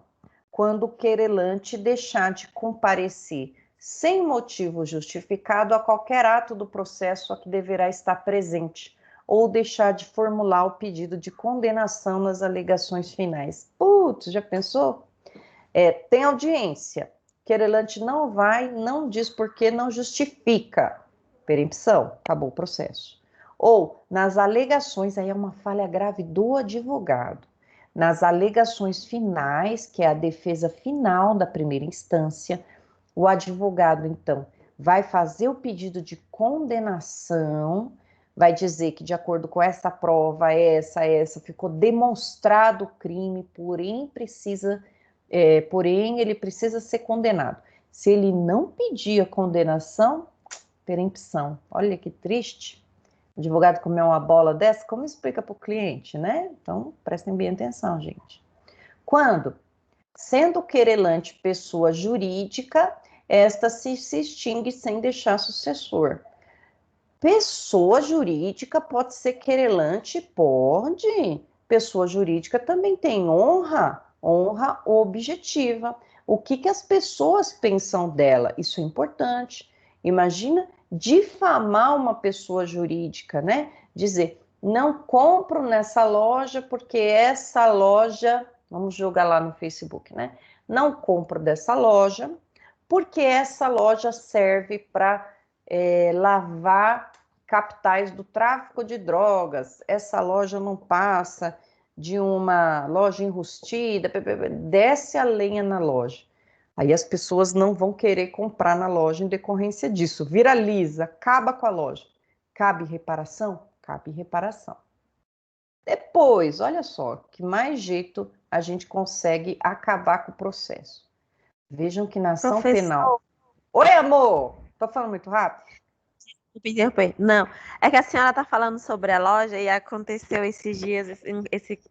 quando o querelante deixar de comparecer sem motivo justificado a qualquer ato do processo a que deverá estar presente, ou deixar de formular o pedido de condenação nas alegações finais. Putz, já pensou? Tem audiência, querelante não vai, não diz porquê, não justifica. Perempção, acabou o processo. Ou, nas alegações, aí é uma falha grave do advogado. Nas alegações finais, que é a defesa final da primeira instância, o advogado, então, vai fazer o pedido de condenação, vai dizer que, de acordo com essa prova, ficou demonstrado o crime, porém ele precisa ser condenado. Se ele não pedir a condenação, perempção. Olha que triste. O advogado comer uma bola dessa, como explica para o cliente, né? Então, prestem bem atenção, gente. Quando, sendo o querelante pessoa jurídica, esta se extingue sem deixar sucessor. Pessoa jurídica pode ser querelante? Pode. Pessoa jurídica também tem honra objetiva. O que as pessoas pensam dela? Isso é importante. Imagina difamar uma pessoa jurídica, né? Dizer, não compro nessa loja porque essa loja, vamos jogar lá no Facebook, né? Não compro dessa loja porque essa loja serve para lavar capitais do tráfico de drogas. Essa loja não passa de uma loja enrustida, desce a lenha na loja. Aí as pessoas não vão querer comprar na loja em decorrência disso. Viraliza, acaba com a loja. Cabe reparação? Cabe reparação. Depois, olha só, que mais jeito a gente consegue acabar com o processo. Vejam que na ação penal... Oi, amor! Tô falando muito rápido? Não, é que a senhora tá falando sobre a loja e aconteceu esses dias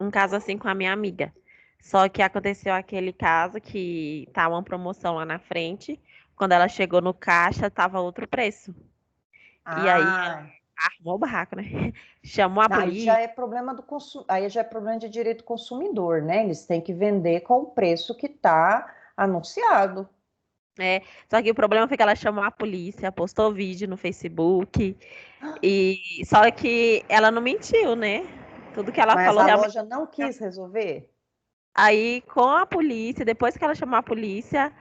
um caso assim com a minha amiga. Só que aconteceu aquele caso que tá uma promoção lá na frente. Quando ela chegou no caixa, tava outro preço. E aí ela armou o barraco, né? Chamou a Aí já polícia. é problema do aí já é problema de direito do consumidor, né? Eles têm que vender com o preço que está anunciado. Só que o problema foi que ela chamou a polícia, postou vídeo no Facebook. E só que ela não mentiu, né? Tudo que ela Mas falou a realmente. loja não quis resolver? Aí, com a polícia, depois que ela chamou a polícia,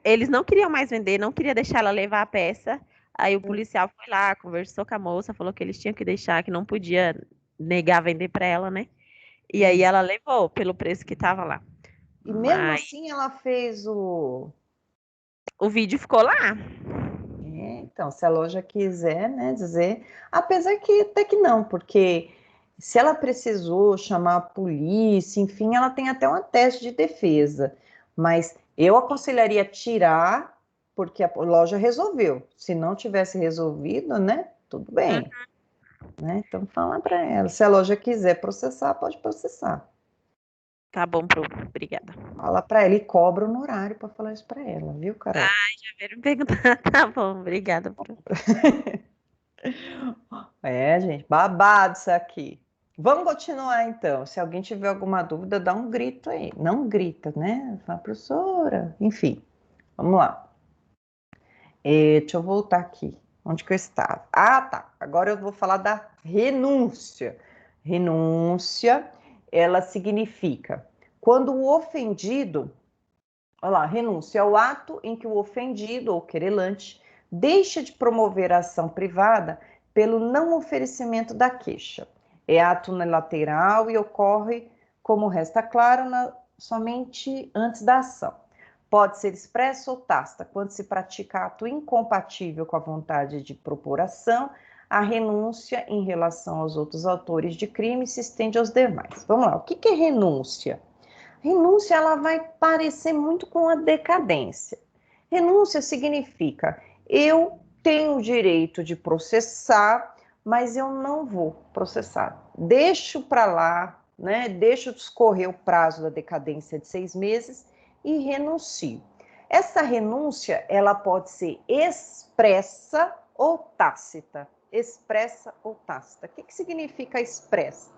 eles não queriam mais vender, não queria deixar ela levar a peça. Aí o policial foi lá, conversou com a moça, falou que eles tinham que deixar, que não podia negar vender para ela, né? E aí ela levou pelo preço que tava lá. E mesmo Mas assim ela fez o... o vídeo ficou lá. Então, se a loja quiser, né, dizer... Apesar que até que não, porque se ela precisou chamar a polícia, enfim, ela tem até uma tese de defesa. Mas eu aconselharia tirar, porque a loja resolveu. Se não tivesse resolvido, né, tudo bem. Né? Então, fala para ela. Se a loja quiser processar, pode processar. Tá bom, obrigada. Fala para ela e cobra o honorário para falar isso para ela, viu, Carol? Já vieram me perguntar. Tá bom, obrigada. Gente, babado isso aqui. Vamos continuar então. Se alguém tiver alguma dúvida, dá um grito aí. Não grita, né? Fala, professora. Enfim, vamos lá. Deixa eu voltar aqui. Onde que eu estava? Ah, tá. Agora eu vou falar da renúncia. Renúncia, ela significa quando o ofendido, olha lá, renúncia é o ato em que o ofendido ou querelante deixa de promover a ação privada pelo não oferecimento da queixa. É ato unilateral e ocorre, como resta claro, somente antes da ação. Pode ser expressa ou tácita, quando se pratica ato incompatível com a vontade de propor ação, a renúncia em relação aos outros autores de crime se estende aos demais. Vamos lá, o que é renúncia? Renúncia, ela vai parecer muito com a decadência. Renúncia significa, eu tenho o direito de processar, mas eu não vou processar. Deixo para lá, né? Deixo discorrer o prazo da decadência de 6 meses e renuncio. Essa renúncia, ela pode ser expressa ou tácita. Expressa ou tácita. O que significa expressa?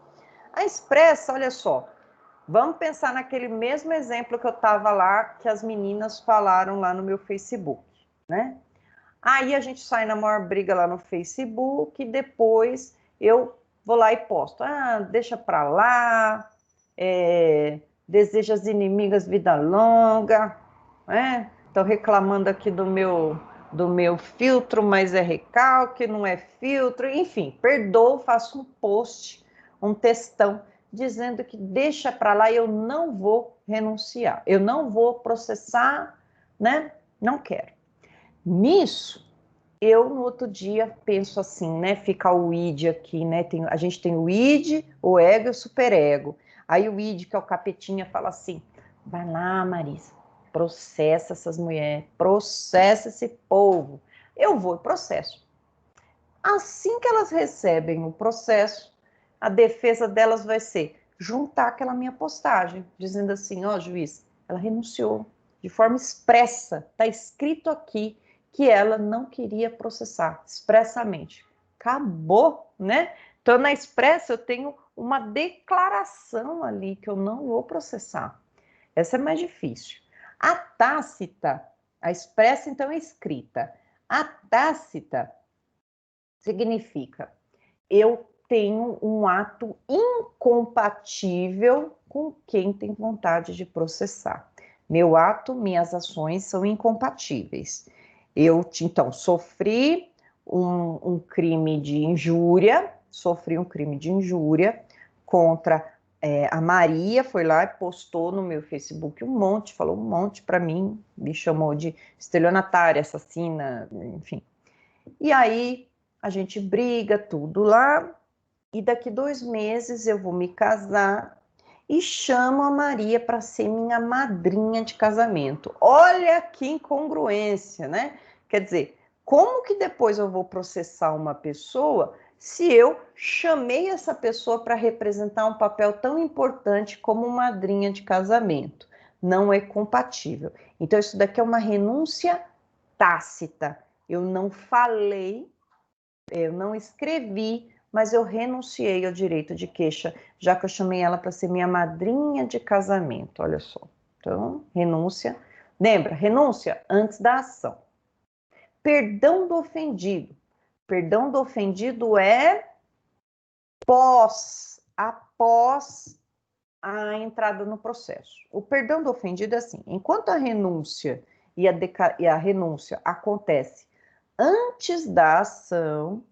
A expressa, olha só, vamos pensar naquele mesmo exemplo que eu estava lá, que as meninas falaram lá no meu Facebook, né? Aí a gente sai na maior briga lá no Facebook e depois eu vou lá e posto. Deixa pra lá, deseja as inimigas vida longa, né? Estão reclamando aqui do meu filtro, mas é recalque, não é filtro. Enfim, perdoo, faço um post, um textão, dizendo que deixa pra lá e eu não vou renunciar. Eu não vou processar, né? Não quero. Nisso, eu no outro dia penso assim, né? Fica o id aqui, né? A gente tem o id, o ego e o superego. Aí o id, que é o capetinha, fala assim: vai lá, Marisa, processa essas mulheres, processa esse povo. Eu vou e processo. Assim que elas recebem o processo, a defesa delas vai ser juntar aquela minha postagem, dizendo assim: ó, juiz, ela renunciou de forma expressa, está escrito aqui que ela não queria processar, expressamente. Acabou, né? Então, na expressa, eu tenho uma declaração ali que eu não vou processar. Essa é mais difícil. A tácita, a expressa, então, é escrita. A tácita significa, eu tenho um ato incompatível com quem tem vontade de processar. Meu ato, minhas ações são incompatíveis. Eu, então, sofri um crime de injúria, contra a Maria, foi lá e postou no meu Facebook um monte, falou um monte para mim, me chamou de estelionatária, assassina, enfim. E aí a gente briga, tudo lá, e daqui 2 meses eu vou me casar e chamo a Maria para ser minha madrinha de casamento. Olha que incongruência, né? Quer dizer, como que depois eu vou processar uma pessoa se eu chamei essa pessoa para representar um papel tão importante como madrinha de casamento? Não é compatível. Então, isso daqui é uma renúncia tácita. Eu não falei, eu não escrevi, mas eu renunciei ao direito de queixa, já que eu chamei ela para ser minha madrinha de casamento, olha só. Então, renúncia. Lembra, renúncia antes da ação. Perdão do ofendido. Perdão do ofendido é após a entrada no processo. O perdão do ofendido é assim, enquanto a renúncia e a renúncia acontece antes da ação,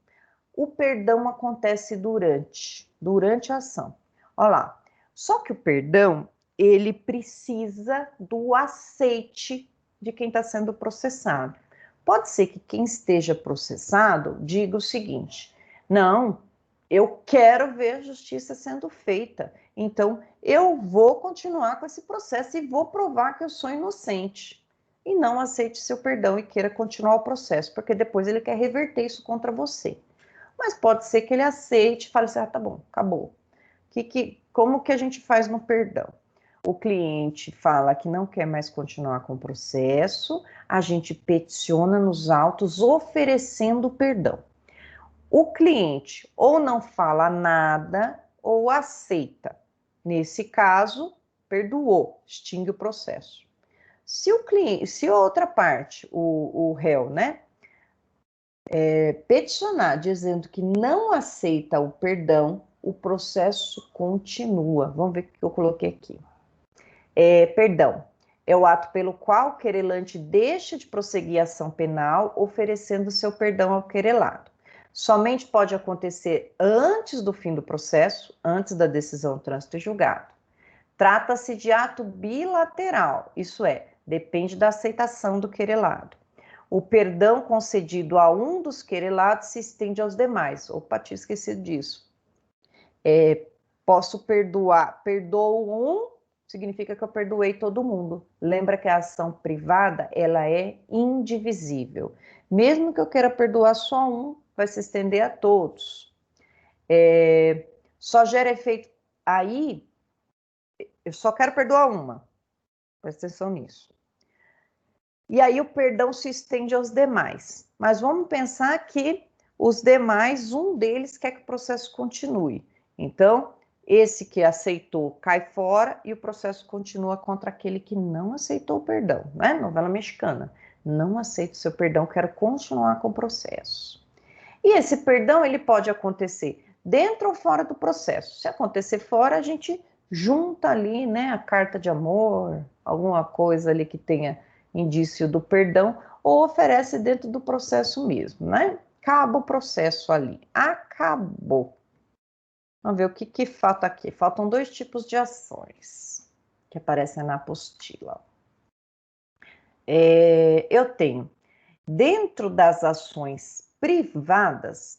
o perdão acontece durante a ação. Olha lá, só que o perdão, ele precisa do aceite de quem está sendo processado. Pode ser que quem esteja processado diga o seguinte: não, eu quero ver a justiça sendo feita, então eu vou continuar com esse processo e vou provar que eu sou inocente. E não aceite seu perdão e queira continuar o processo, porque depois ele quer reverter isso contra você. Mas pode ser que ele aceite e fale assim: tá bom, acabou. Como que a gente faz no perdão? O cliente fala que não quer mais continuar com o processo, a gente peticiona nos autos oferecendo perdão. O cliente ou não fala nada ou aceita. Nesse caso, perdoou, extingue o processo. Se a outra parte, o réu, né, peticionar dizendo que não aceita o perdão, o processo continua. Vamos ver o que eu coloquei aqui. Perdão é o ato pelo qual o querelante deixa de prosseguir a ação penal, oferecendo seu perdão ao querelado. Somente pode acontecer antes do fim do processo, antes da decisão, trânsito e julgado. Trata-se de ato bilateral, isso é, Depende da aceitação do querelado. O perdão concedido a um dos querelados se estende aos demais. Opa, tinha esquecido disso. Posso perdoar, perdoo um, significa que eu perdoei todo mundo. Lembra que a ação privada, ela é indivisível. Mesmo que eu queira perdoar só um, vai se estender a todos. Só gera efeito. Aí, eu só quero perdoar uma. Presta atenção nisso. E aí o perdão se estende aos demais. Mas vamos pensar que os demais, um deles quer que o processo continue. Então, esse que aceitou cai fora e o processo continua contra aquele que não aceitou o perdão, né? Novela mexicana. Não aceito seu perdão, quero continuar com o processo. E esse perdão, ele pode acontecer dentro ou fora do processo. Se acontecer fora, a gente junta ali, né, a carta de amor, alguma coisa ali que tenha indício do perdão, ou oferece dentro do processo mesmo, né? Acaba o processo ali. Acabou. Vamos ver o que falta aqui. Faltam 2 tipos de ações que aparecem na apostila. Eu tenho, dentro das ações privadas,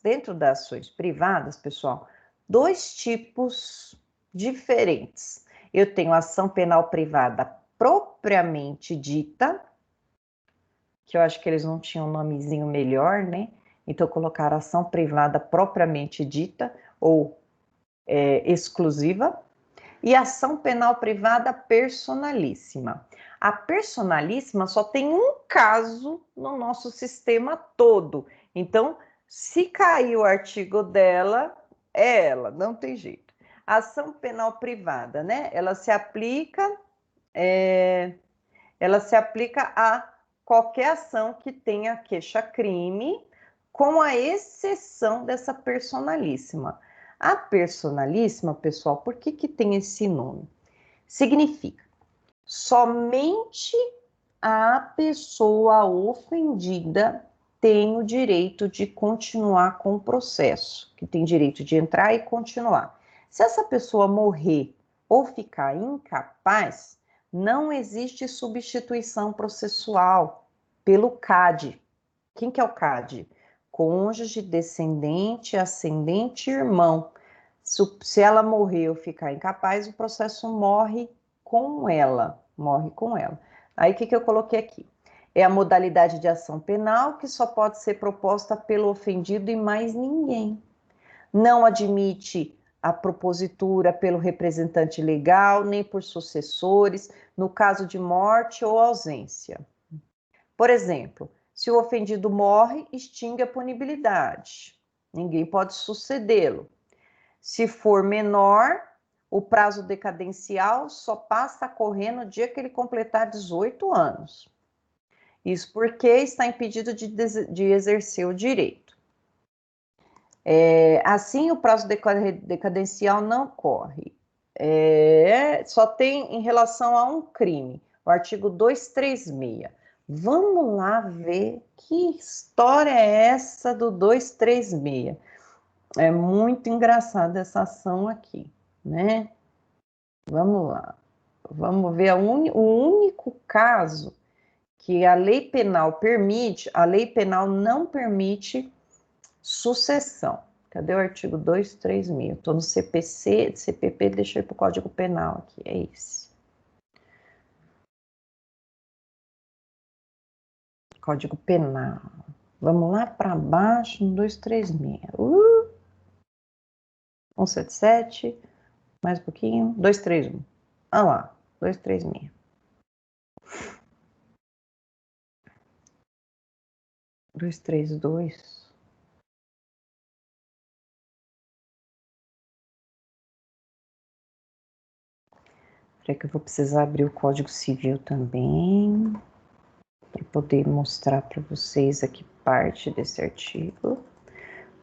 pessoal, 2 tipos diferentes. Eu tenho ação penal privada propriamente dita, que eu acho que eles não tinham um nomezinho melhor, né? Então colocaram ação privada propriamente dita ou exclusiva, e ação penal privada personalíssima. A personalíssima só tem um caso no nosso sistema todo. Então, se cair o artigo dela, é ela, não tem jeito. A ação penal privada, né? Ela se aplica a qualquer ação que tenha queixa-crime, com a exceção dessa personalíssima. A personalíssima, pessoal, por que tem esse nome? Significa somente a pessoa ofendida tem o direito de continuar com o processo, que tem direito de entrar e continuar. Se essa pessoa morrer ou ficar incapaz, não existe substituição processual pelo CAD. Quem que é o CAD? Cônjuge, descendente, ascendente, irmão. Se ela morrer ou ficar incapaz, o processo morre com ela. Morre com ela. Aí o que eu coloquei aqui? É a modalidade de ação penal que só pode ser proposta pelo ofendido e mais ninguém. Não admite a propositura pelo representante legal, nem por sucessores, no caso de morte ou ausência. Por exemplo, se o ofendido morre, extingue a punibilidade. Ninguém pode sucedê-lo. Se for menor, o prazo decadencial só passa a correr no dia que ele completar 18 anos. Isso porque está impedido de exercer o direito. Assim, o prazo decadencial não corre. Só tem em relação a um crime, o artigo 236. Vamos lá ver que história é essa do 236. É muito engraçada essa ação aqui, né? Vamos lá. Vamos ver o único caso que a lei penal permite, a lei penal não permite sucessão. Cadê o artigo 236? Estou no CPP, deixa eu ir para o Código Penal aqui, é esse. Código Penal. Vamos lá para baixo, no 236. 177, mais um pouquinho, 231. Ah lá, 236. 232. Espera que eu vou precisar abrir o Código Civil também, para poder mostrar para vocês aqui parte desse artigo.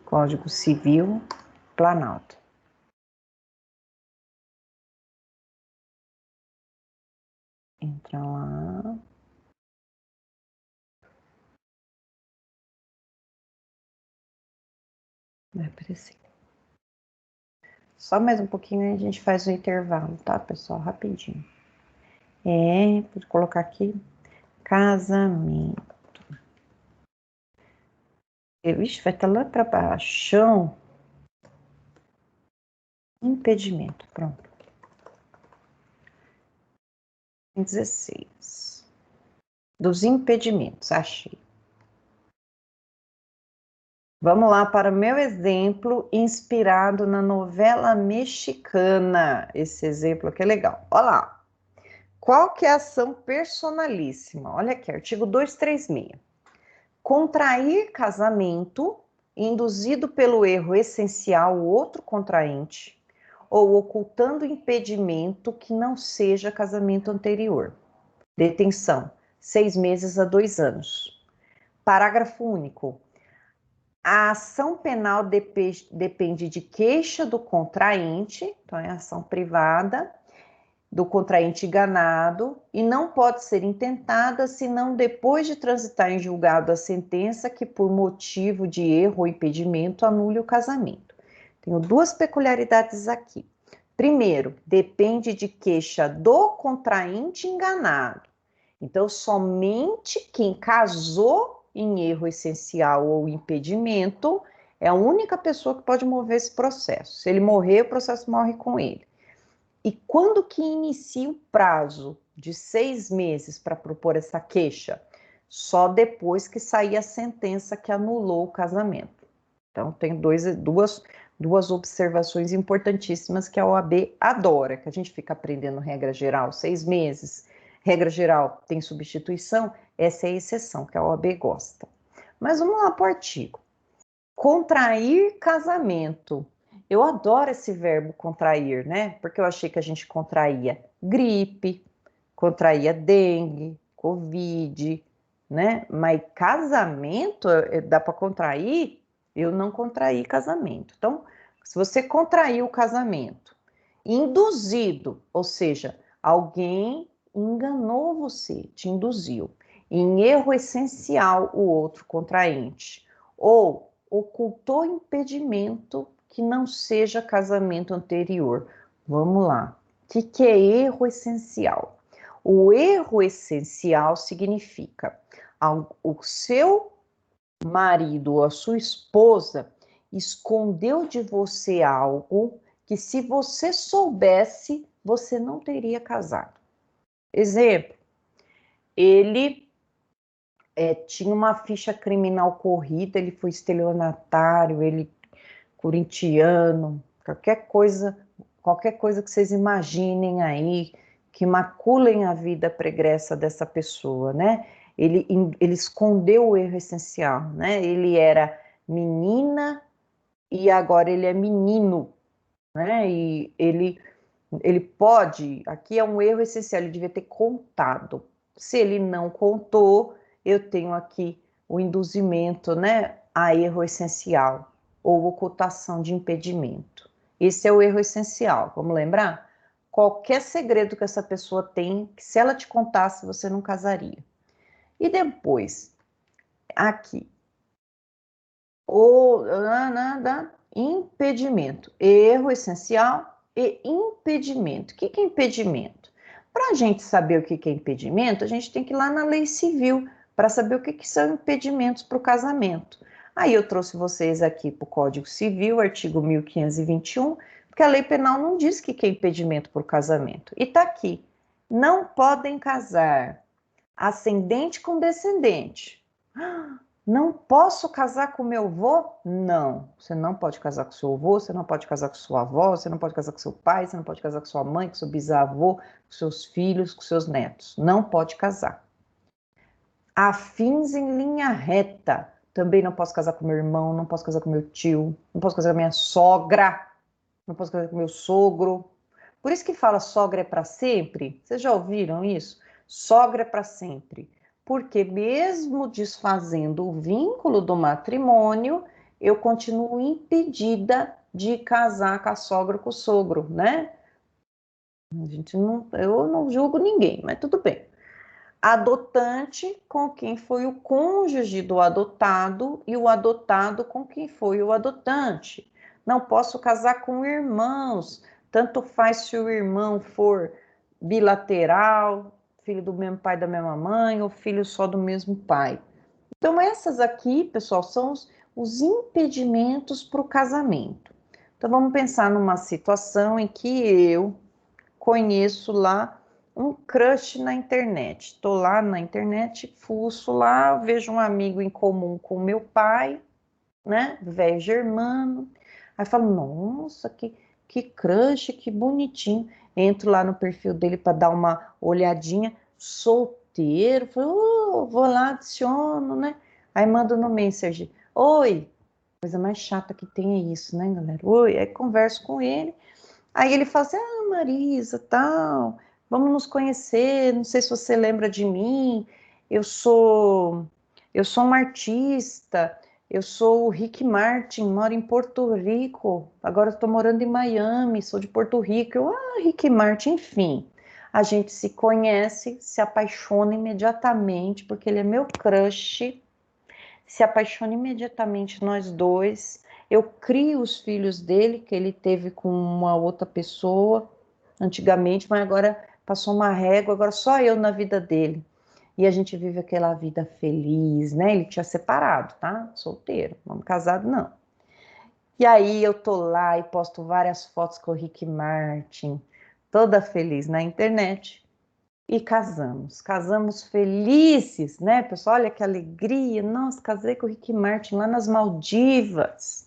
Código Civil, Planalto. Entra lá. Vai aparecer. Só mais um pouquinho e a gente faz o intervalo, tá, pessoal? Rapidinho. Vou colocar aqui Casamento. Vixe, vai estar lá para baixo. Impedimento, pronto. 16. Dos impedimentos, achei. Vamos lá para o meu exemplo, inspirado na novela mexicana. Esse exemplo aqui é legal. Olha lá. Qual que é a ação personalíssima? Olha aqui, artigo 236. Contrair casamento induzido pelo erro essencial o outro contraente ou ocultando impedimento que não seja casamento anterior. Detenção, 6 meses a 2 anos. Parágrafo único. A ação penal depende de queixa do contraente, então é ação privada, do contraente enganado, e não pode ser intentada senão depois de transitar em julgado a sentença que, por motivo de erro ou impedimento, anule o casamento. Tenho duas peculiaridades aqui. Primeiro, depende de queixa do contraente enganado. Então, somente quem casou em erro essencial ou impedimento é a única pessoa que pode mover esse processo. Se ele morrer, o processo morre com ele. E quando que inicia o prazo de 6 meses para propor essa queixa? Só depois que sair a sentença que anulou o casamento. Então, tem duas observações importantíssimas que a OAB adora, que a gente fica aprendendo regra geral, 6 meses, regra geral tem substituição, essa é a exceção que a OAB gosta. Mas vamos lá para o artigo. Contrair casamento. Eu adoro esse verbo contrair, né? Porque eu achei que a gente contraía gripe, contraía dengue, covid, né? Mas casamento, dá para contrair? Eu não contraí casamento. Então, se você contraiu o casamento, induzido, ou seja, alguém enganou você, te induziu, em erro essencial o outro contraente, ou ocultou impedimento que não seja casamento anterior. Vamos lá. O que é erro essencial? O erro essencial significa o seu marido ou a sua esposa escondeu de você algo que, se você soubesse, você não teria casado. Exemplo, ele tinha uma ficha criminal corrida, ele foi estelionatário, ele corintiano, qualquer coisa que vocês imaginem aí, que maculem a vida pregressa dessa pessoa, né? Ele escondeu o erro essencial, né? Ele era menina e agora ele é menino, né? E ele pode, aqui é um erro essencial, ele devia ter contado. Se ele não contou, eu tenho aqui o induzimento, né, a erro essencial ou ocultação de impedimento. Esse é o erro essencial, vamos lembrar? Qualquer segredo que essa pessoa tem, que se ela te contasse, você não casaria. E depois, aqui, o impedimento, erro essencial e impedimento. O que é impedimento? Para a gente saber o que é impedimento, a gente tem que ir lá na lei civil para saber o que são impedimentos para o casamento. Aí eu trouxe vocês aqui para o Código Civil, artigo 1521, porque a lei penal não diz que é impedimento para o casamento. E está aqui, não podem casar ascendente com descendente. Não posso casar com meu avô? Não. Você não pode casar com seu avô, você não pode casar com sua avó, você não pode casar com seu pai, você não pode casar com sua mãe, com seu bisavô, com seus filhos, com seus netos. Não pode casar. Afins em linha reta. Também não posso casar com meu irmão, não posso casar com meu tio, não posso casar com minha sogra, não posso casar com meu sogro. Por isso que fala sogra é para sempre. Vocês já ouviram isso? Sogra é para sempre. Porque mesmo desfazendo o vínculo do matrimônio, eu continuo impedida de casar com a sogra ou com o sogro, né? Eu não julgo ninguém, mas tudo bem. Adotante com quem foi o cônjuge do adotado e o adotado com quem foi o adotante. Não posso casar com irmãos, tanto faz se o irmão for bilateral, filho do mesmo pai, da mesma mãe, ou filho só do mesmo pai. Então, essas aqui, pessoal, são os impedimentos para o casamento. Então, vamos pensar numa situação em que eu conheço lá um crush na internet. Estou lá na internet, fuço lá, vejo um amigo em comum com meu pai, né? Velho germano. Aí falo, nossa, que crush, que bonitinho. Entro lá no perfil dele para dar uma olhadinha. Solteiro. Falo, vou lá, adiciono, né? Aí mando no Messenger. Oi. Coisa mais chata que tem é isso, né, galera? Oi. Aí converso com ele. Aí ele fala assim, Marisa, tal, vamos nos conhecer, não sei se você lembra de mim, eu sou, eu sou uma artista, eu sou o Rick Martin, moro em Porto Rico, agora estou morando em Miami, sou de Porto Rico, Rick Martin, enfim. A gente se conhece, se apaixona imediatamente, porque ele é meu crush, se apaixona imediatamente nós dois. Eu crio os filhos dele, que ele teve com uma outra pessoa antigamente, mas agora passou uma régua, agora só eu na vida dele. E a gente vive aquela vida feliz, né? Ele tinha separado, tá? Solteiro, não casado, não. E aí eu tô lá e posto várias fotos com o Rick Martin, toda feliz na internet. E casamos. Casamos felizes, né, pessoal? Olha que alegria. Nossa, casei com o Rick Martin lá nas Maldivas.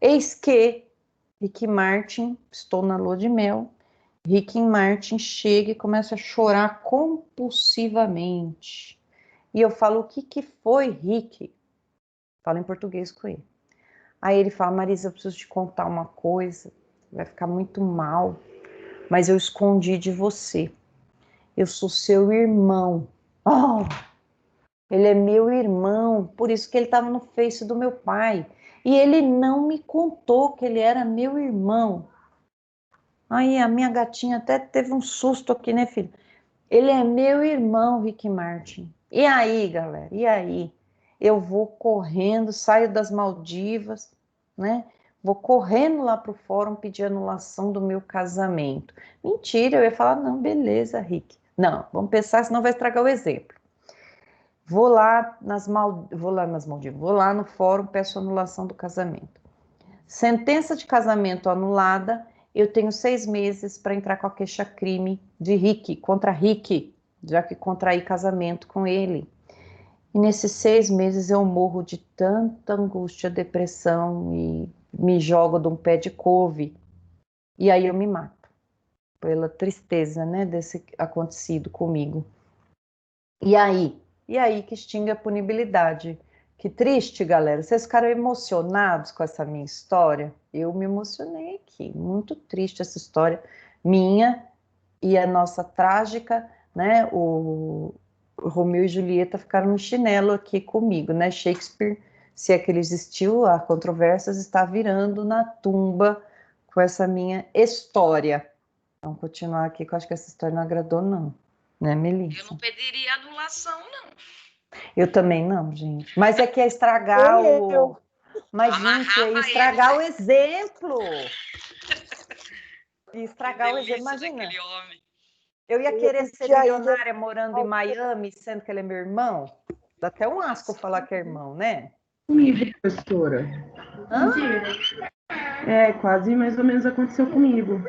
Eis que Rick Martin, estou na lua de mel, Rick Martin chega e começa a chorar compulsivamente. E eu falo, o que que foi, Rick? Falo em português com ele. Aí ele fala, Marisa, eu preciso te contar uma coisa, vai ficar muito mal, mas eu escondi de você. Eu sou seu irmão. Oh, ele é meu irmão, por isso que ele estava no Face do meu pai. E ele não me contou que ele era meu irmão. Aí a minha gatinha até teve um susto aqui, né, filho? Ele é meu irmão, Rick Martin. E aí, galera? E aí? Eu vou correndo, saio das Maldivas, né? Vou correndo lá pro fórum pedir anulação do meu casamento. Mentira, eu ia falar, não, beleza, Rick. Não, vamos pensar, senão vai estragar o exemplo. Vou lá nas Maldivas, vou lá no fórum, peço anulação do casamento. Sentença de casamento anulada, eu tenho 6 meses para entrar com a queixa-crime de Rick, contra Rick, já que contraí casamento com ele. E nesses 6 meses eu morro de tanta angústia, depressão e me jogo de um pé de couve. E aí eu me mato, pela tristeza, né, desse acontecido comigo. E aí? E aí que extingue a punibilidade. Que triste, galera. Vocês ficaram emocionados com essa minha história? Eu me emocionei aqui. Muito triste essa história minha e a nossa trágica, né? O Romeu e Julieta ficaram no chinelo aqui comigo, né? Shakespeare, se é que ele existiu, há controvérsias, está virando na tumba com essa minha história. Vamos continuar aqui, que eu acho que essa história não agradou, não. Né, Melissa? Eu não pediria anulação, não. Eu também não, gente. Mas é que é estragar o. Mas, gente, é estragar o exemplo. E estragar o exemplo. Imagina. Eu ia querer ser milionária morando em Miami, sendo que ele é meu irmão. Dá até um asco falar que é irmão, né? Comigo, professora. É, quase mais ou menos aconteceu comigo.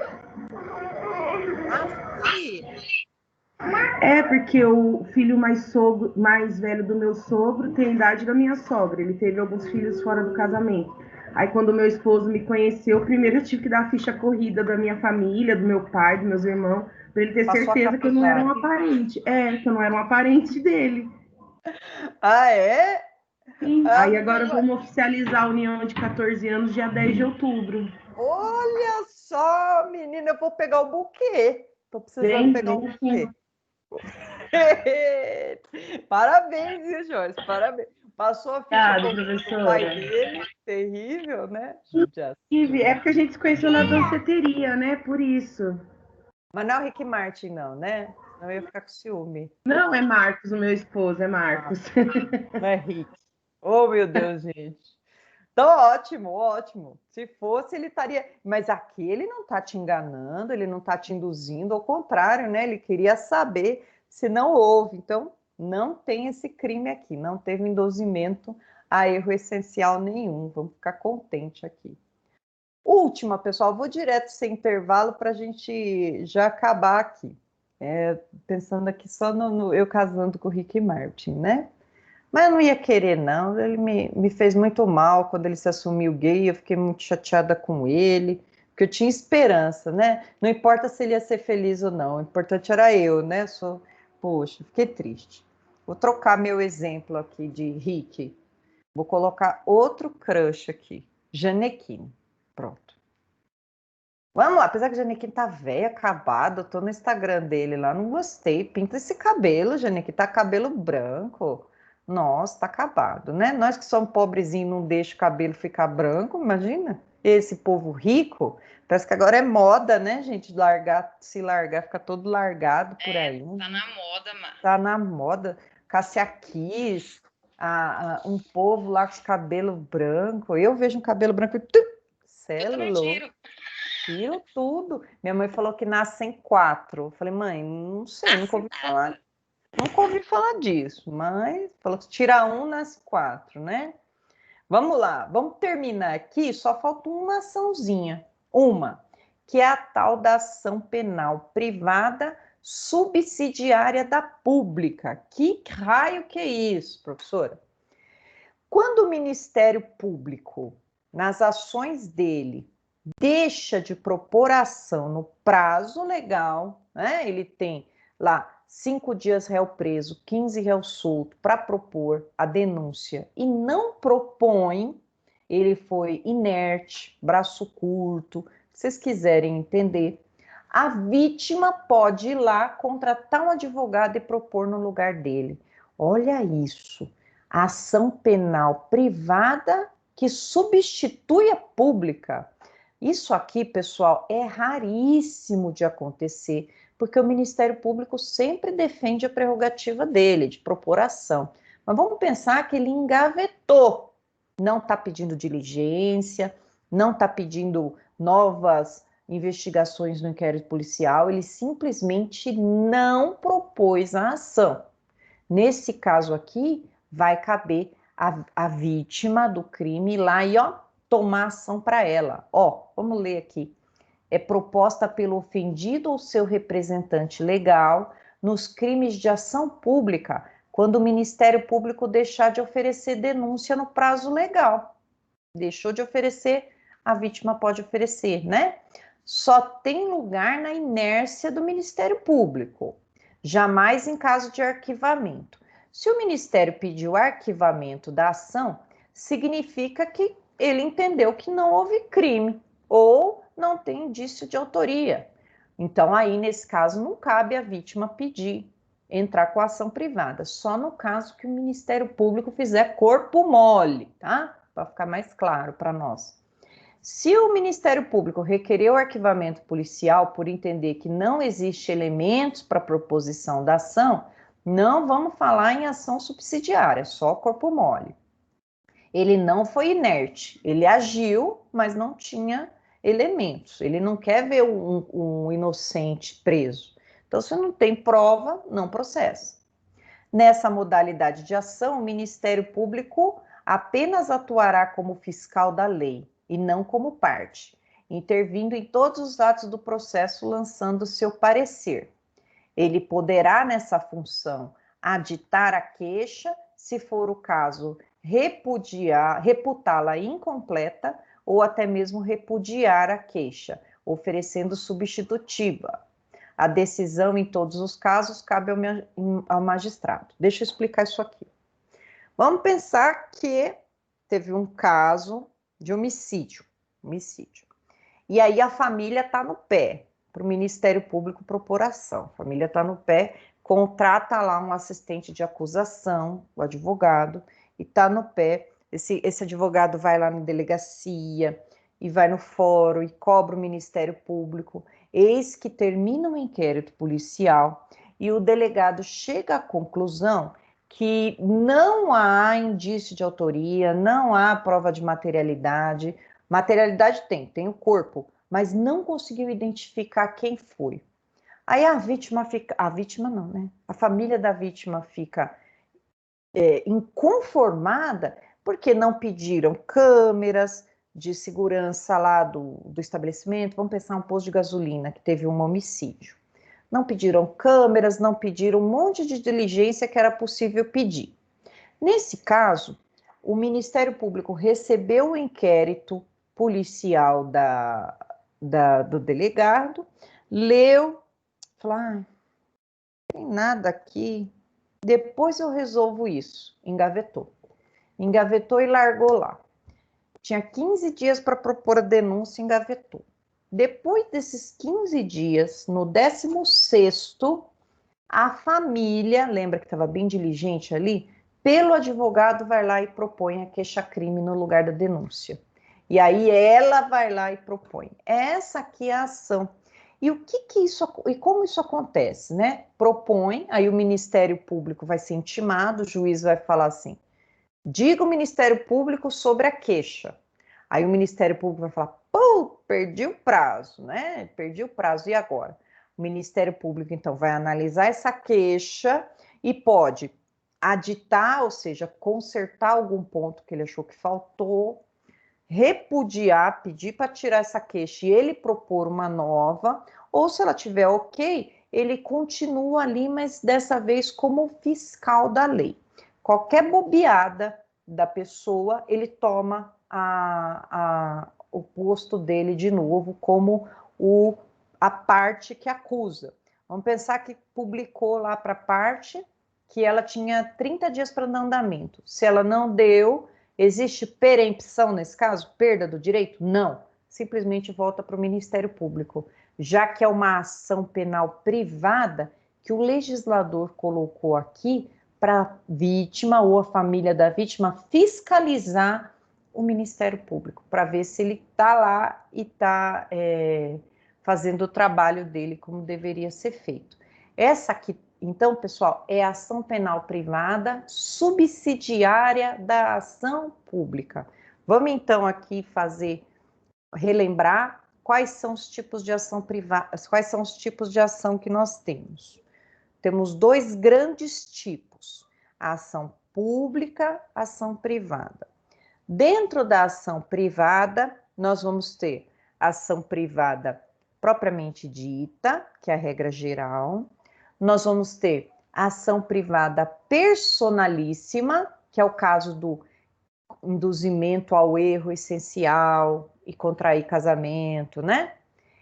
É, porque o filho mais velho do meu sogro tem a idade da minha sogra. Ele teve alguns filhos fora do casamento. Aí, quando meu esposo me conheceu, primeiro eu tive que dar a ficha corrida da minha família, do meu pai, dos meus irmãos, para ele ter certeza que eu não era uma parente. É, que eu não era uma parente dele. Ah, é? Sim. Aí agora vamos oficializar a união de 14 anos, dia 10 de outubro. Olha só, menina, eu vou pegar o buquê. Tô precisando pegar o buquê. Parabéns, viu, Joyce? Parabéns. Passou a ficha do pai dele, terrível, né? É porque a gente se conheceu na danceteria, né? Por isso. Mas não é o Rick Martin, não, né? Não ia ficar com ciúme. Não, é Marcos, o meu esposo, é Marcos. Não é Rick. Oh, meu Deus, gente. Então, ótimo, ótimo. Se fosse, ele estaria. Mas aqui ele não está te enganando, ele não está te induzindo, ao contrário, né? Ele queria saber se não houve. Então, não tem esse crime aqui, não teve induzimento a erro essencial nenhum. Vamos ficar contente aqui. Última, pessoal, vou direto sem intervalo para a gente já acabar aqui. Pensando aqui só no eu casando com o Rick Martin, né? Mas eu não ia querer, não. Ele me fez muito mal quando ele se assumiu gay. Eu fiquei muito chateada com ele, porque eu tinha esperança, né? Não importa se ele ia ser feliz ou não, o importante era eu, né? Poxa, fiquei triste. Vou trocar meu exemplo aqui de Rick. Vou colocar outro crush aqui, Janequine. Pronto. Vamos lá, apesar que o Janequine tá velho, acabado, eu tô no Instagram dele lá, não gostei. Pinta esse cabelo, Janequine, tá cabelo branco. Nossa, tá acabado, né? Nós que somos pobrezinhos não deixa o cabelo ficar branco, imagina. Esse povo rico, parece que agora é moda, né, gente? Se largar, fica todo largado por aí. Tá na moda, mano. Tá na moda. Cássia Kiss, um povo lá com os cabelos brancos. Eu vejo um cabelo branco e Eu também tiro. Tiro tudo. Minha mãe falou que nascem 4. Eu falei, mãe, não sei, nunca ouvi falar disso, mas falou que tira 1, nasce 4, né? Vamos lá, vamos terminar aqui, só falta uma açãozinha. Uma, que é a tal da ação penal privada subsidiária da pública. Que raio que é isso, professora? Quando o Ministério Público, nas ações dele, deixa de propor ação no prazo legal, né? Ele tem lá 5 dias réu preso, 15 réu solto para propor a denúncia e não propõe, ele foi inerte, braço curto, se vocês quiserem entender, a vítima pode ir lá contratar um advogado e propor no lugar dele. Olha isso, a ação penal privada que substitui a pública. Isso aqui, pessoal, é raríssimo de acontecer, porque o Ministério Público sempre defende a prerrogativa dele, de propor ação. Mas vamos pensar que ele engavetou, não está pedindo diligência, não está pedindo novas investigações no inquérito policial, ele simplesmente não propôs a ação. Nesse caso aqui, vai caber a vítima do crime ir lá e, tomar ação para ela. Vamos ler aqui. É proposta pelo ofendido ou seu representante legal nos crimes de ação pública, quando o Ministério Público deixar de oferecer denúncia no prazo legal. Deixou de oferecer, a vítima pode oferecer, né? Só tem lugar na inércia do Ministério Público, jamais em caso de arquivamento. Se o Ministério pediu arquivamento da ação, significa que ele entendeu que não houve crime ou não tem indício de autoria. Então, aí, nesse caso, não cabe a vítima pedir entrar com a ação privada, só no caso que o Ministério Público fizer corpo mole, tá? Para ficar mais claro para nós. Se o Ministério Público requereu arquivamento policial por entender que não existe elementos para proposição da ação, não vamos falar em ação subsidiária, só corpo mole. Ele não foi inerte, ele agiu, mas não tinha elementos. Ele não quer ver um inocente preso. Então, se não tem prova, não processa. Nessa modalidade de ação, o Ministério Público apenas atuará como fiscal da lei e não como parte, intervindo em todos os atos do processo, lançando seu parecer. Ele poderá, nessa função, aditar a queixa, se for o caso, reputá-la incompleta ou até mesmo repudiar a queixa, oferecendo substitutiva. A decisão, em todos os casos, cabe ao magistrado. Deixa eu explicar isso aqui. Vamos pensar que teve um caso de homicídio. E aí a família está no pé para o Ministério Público propor ação. A família está no pé, contrata lá um assistente de acusação, o advogado, e está no pé. Esse advogado vai lá na delegacia e vai no fórum e cobra o Ministério Público. Eis que termina o inquérito policial e o delegado chega à conclusão que não há indício de autoria, não há prova de materialidade. Materialidade tem o corpo, mas não conseguiu identificar quem foi. Aí a vítima fica, a vítima não, né? A família da vítima fica inconformada porque não pediram câmeras de segurança lá do estabelecimento. Vamos pensar um posto de gasolina que teve um homicídio. Não pediram câmeras, não pediram um monte de diligência que era possível pedir. Nesse caso, o Ministério Público recebeu o inquérito policial do delegado, leu, falou, não tem nada aqui, depois eu resolvo isso. Engavetou. Engavetou e largou lá. Tinha 15 dias para propor a denúncia, engavetou. Depois desses 15 dias, no 16º, a família, lembra que estava bem diligente ali, pelo advogado vai lá e propõe a queixa-crime no lugar da denúncia. E aí ela vai lá e propõe. Essa aqui é a ação. E o que isso, e como isso acontece, né? Propõe, aí o Ministério Público vai ser intimado, o juiz vai falar assim, diga o Ministério Público sobre a queixa. Aí o Ministério Público vai falar, pô, perdi o prazo, né? Perdi o prazo, e agora? O Ministério Público, então, vai analisar essa queixa e pode aditar, ou seja, consertar algum ponto que ele achou que faltou, repudiar, pedir para tirar essa queixa e ele propor uma nova, ou se ela tiver ok, ele continua ali, mas dessa vez como fiscal da lei. Qualquer bobeada da pessoa, ele toma o posto dele de novo como a parte que acusa. Vamos pensar que publicou lá para a parte que ela tinha 30 dias para dar andamento. Se ela não deu, existe perempção nesse caso? Perda do direito? Não. Simplesmente volta para o Ministério Público, já que é uma ação penal privada que o legislador colocou aqui para a vítima ou a família da vítima fiscalizar o Ministério Público, para ver se ele está lá e está fazendo o trabalho dele como deveria ser feito. Essa aqui, então, pessoal, é a ação penal privada subsidiária da ação pública. Vamos, então, aqui relembrar quais são os tipos de ação privada, quais são os tipos de ação que nós temos. Temos dois grandes tipos, a ação pública, a ação privada. Dentro da ação privada, nós vamos ter a ação privada propriamente dita, que é a regra geral. Nós vamos ter a ação privada personalíssima, que é o caso do induzimento ao erro essencial e contrair casamento, né?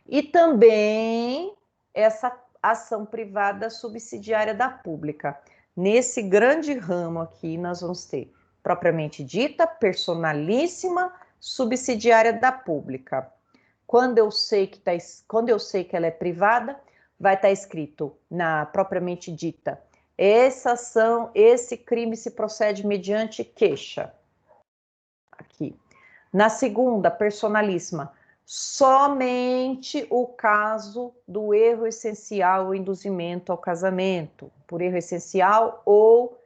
E também essa ação privada subsidiária da pública. Nesse grande ramo aqui, nós vamos ter propriamente dita, personalíssima, subsidiária da pública. Quando eu sei que ela é privada, vai estar escrito na propriamente dita, essa ação, esse crime se procede mediante queixa. Aqui. Na segunda, personalíssima, somente o caso do erro essencial ou induzimento ao casamento, por erro essencial ou,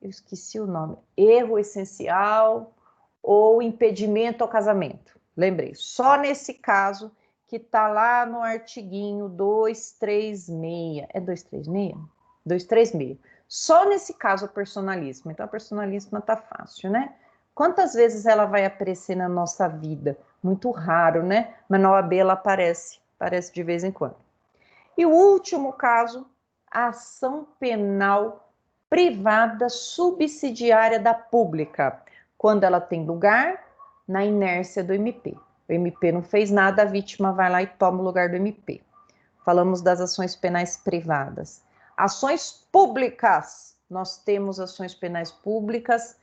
eu esqueci o nome, erro essencial ou impedimento ao casamento. Lembrei, só nesse caso que está lá no artiguinho 236, é 236? 236. Só nesse caso o personalismo. Então a personalismo está fácil, né? Quantas vezes ela vai aparecer na nossa vida? Muito raro, né? Mas na OAB ela aparece de vez em quando. E o último caso, a ação penal privada subsidiária da pública, quando ela tem lugar na inércia do MP. O MP não fez nada, a vítima vai lá e toma o lugar do MP. Falamos das ações penais privadas. Ações públicas, nós temos ações penais públicas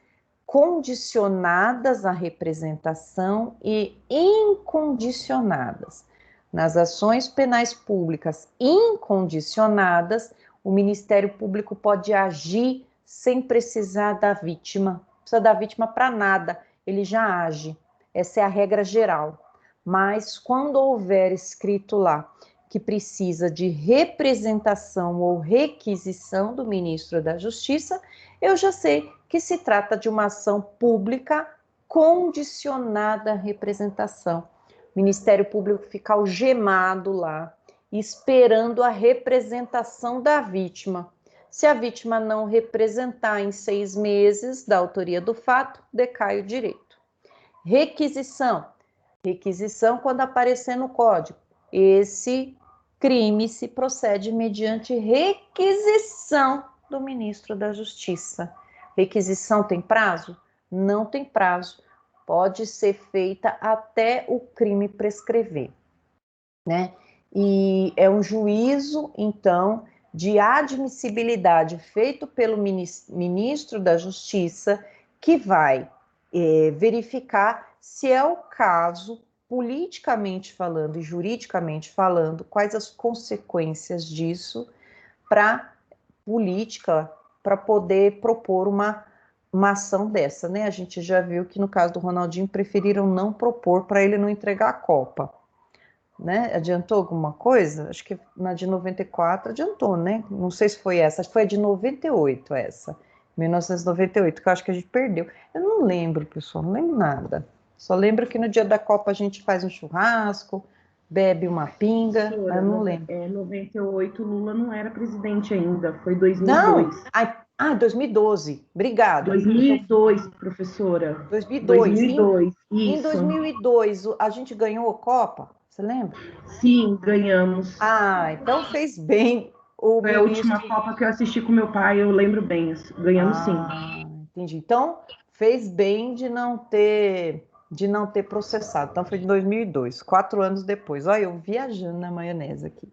condicionadas à representação e incondicionadas. Nas ações penais públicas incondicionadas, o Ministério Público pode agir sem precisar da vítima. Não precisa da vítima para nada, ele já age. Essa é a regra geral. Mas quando houver escrito lá que precisa de representação ou requisição do ministro da Justiça, eu já sei que se trata de uma ação pública condicionada à representação. O Ministério Público fica algemado lá esperando a representação da vítima. Se a vítima não representar em 6 meses da autoria do fato, decai o direito. Requisição. Requisição quando aparecer no código. Esse crime se procede mediante requisição do ministro da Justiça. Requisição tem prazo? Não tem prazo. Pode ser feita até o crime prescrever, né? E é um juízo, então, de admissibilidade feito pelo ministro da Justiça que vai verificar se é o caso, politicamente falando e juridicamente falando, quais as consequências disso para a política, para poder propor uma ação dessa, né? A gente já viu que no caso do Ronaldinho preferiram não propor para ele não entregar a Copa, né? Adiantou alguma coisa? Acho que na de 94 adiantou, né? Não sei se foi essa, acho que foi a de 98 essa, 1998, que eu acho que a gente perdeu. Eu não lembro, pessoal, não lembro nada. Só lembro que no dia da Copa a gente faz um churrasco, bebe uma pinga, mas eu não lembro. 98 Lula não era presidente ainda, foi 2002. Não, 2012, obrigada. 2002, professora. 2002. 2002, Em isso. 2002, a gente ganhou a Copa, você lembra? Sim, ganhamos. Então fez bem o Foi a ministro. última Copa que eu assisti com meu pai, eu lembro bem. Ganhamos sim. Entendi. Então, fez bem de não ter processado. Então, foi de 2002, 4 anos depois. Olha, eu viajando na maionese aqui.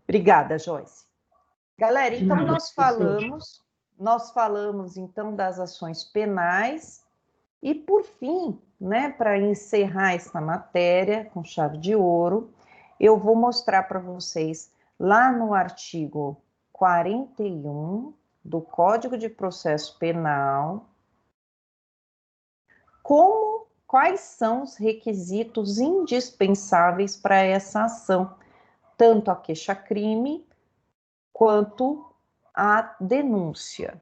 Obrigada, Joyce. Galera, então nós falamos então das ações penais e, por fim, né, para encerrar essa matéria com chave de ouro, eu vou mostrar para vocês lá no artigo 41 do Código de Processo Penal quais são os requisitos indispensáveis para essa ação, tanto a queixa-crime quanto a denúncia.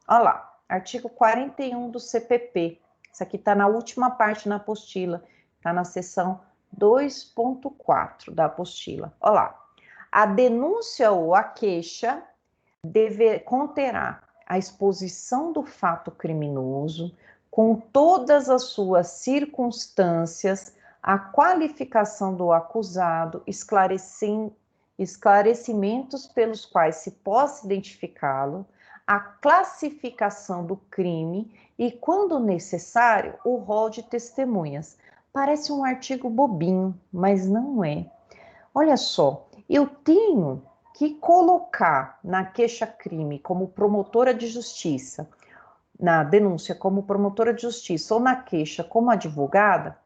Olha lá, artigo 41 do CPP. Isso aqui está na última parte na apostila, está na seção 2.4 da apostila. Olha lá, a denúncia ou a queixa conterá a exposição do fato criminoso com todas as suas circunstâncias, a qualificação do acusado, esclarecimentos pelos quais se possa identificá-lo, a classificação do crime e, quando necessário, o rol de testemunhas. Parece um artigo bobinho, mas não é. Olha só, eu tenho que colocar na queixa-crime como promotora de justiça, na denúncia como promotora de justiça ou na queixa como advogada,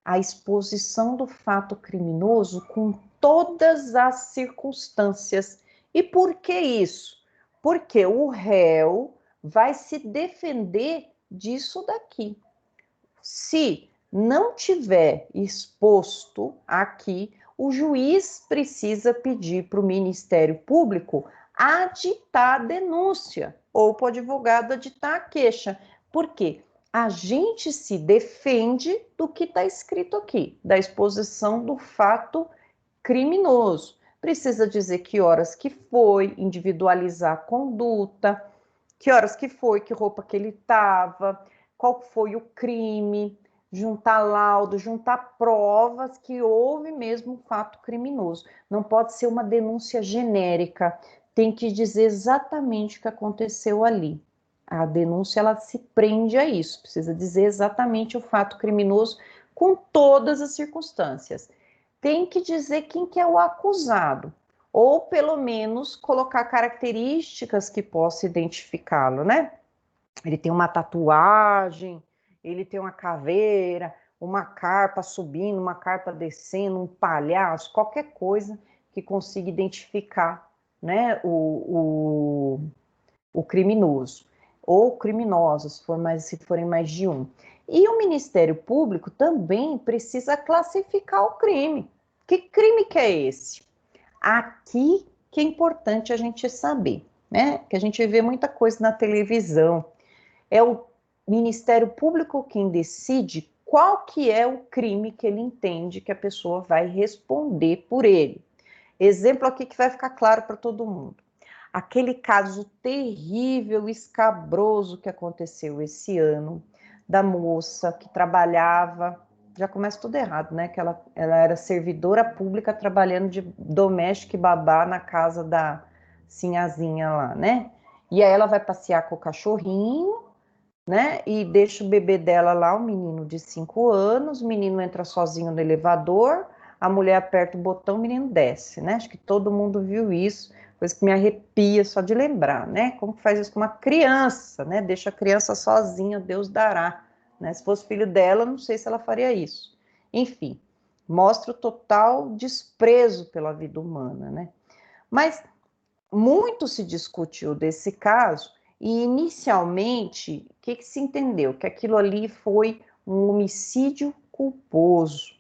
a exposição do fato criminoso com todas as circunstâncias. E por que isso? Porque o réu vai se defender disso daqui. Se não tiver exposto aqui, o juiz precisa pedir para o Ministério Público aditar a denúncia ou para o advogado aditar a queixa. Por quê? A gente se defende do que está escrito aqui, da exposição do fato criminoso. Precisa dizer que horas que foi, individualizar a conduta, que horas que foi, que roupa que ele estava, qual foi o crime, juntar laudo, juntar provas que houve mesmo um fato criminoso. Não pode ser uma denúncia genérica, tem que dizer exatamente o que aconteceu ali. A denúncia, ela se prende a isso, precisa dizer exatamente o fato criminoso com todas as circunstâncias. Tem que dizer quem que é o acusado, ou pelo menos colocar características que possa identificá-lo, né? Ele tem uma tatuagem, ele tem uma caveira, uma carpa subindo, uma carpa descendo, um palhaço, qualquer coisa que consiga identificar, né, o criminoso, ou criminosos, se forem mais de um. E o Ministério Público também precisa classificar o crime. Que crime que é esse? Aqui que é importante a gente saber, né? Que a gente vê muita coisa na televisão. É o Ministério Público quem decide qual que é o crime que ele entende que a pessoa vai responder por ele. Exemplo aqui que vai ficar claro para todo mundo. Aquele caso terrível, escabroso que aconteceu esse ano, da moça que trabalhava, já começa tudo errado, né? Que ela era servidora pública trabalhando de doméstica e babá na casa da sinhazinha lá, né? E aí ela vai passear com o cachorrinho, né? E deixa o bebê dela lá, o menino de 5 anos, o menino entra sozinho no elevador, a mulher aperta o botão, o menino desce, né? Acho que todo mundo viu isso, coisa que me arrepia só de lembrar, né? Como que faz isso com uma criança, né? Deixa a criança sozinha, Deus dará, né? Se fosse filho dela, não sei se ela faria isso. Enfim, mostra o total desprezo pela vida humana, né? Mas muito se discutiu desse caso e inicialmente o que se entendeu? Que aquilo ali foi um homicídio culposo.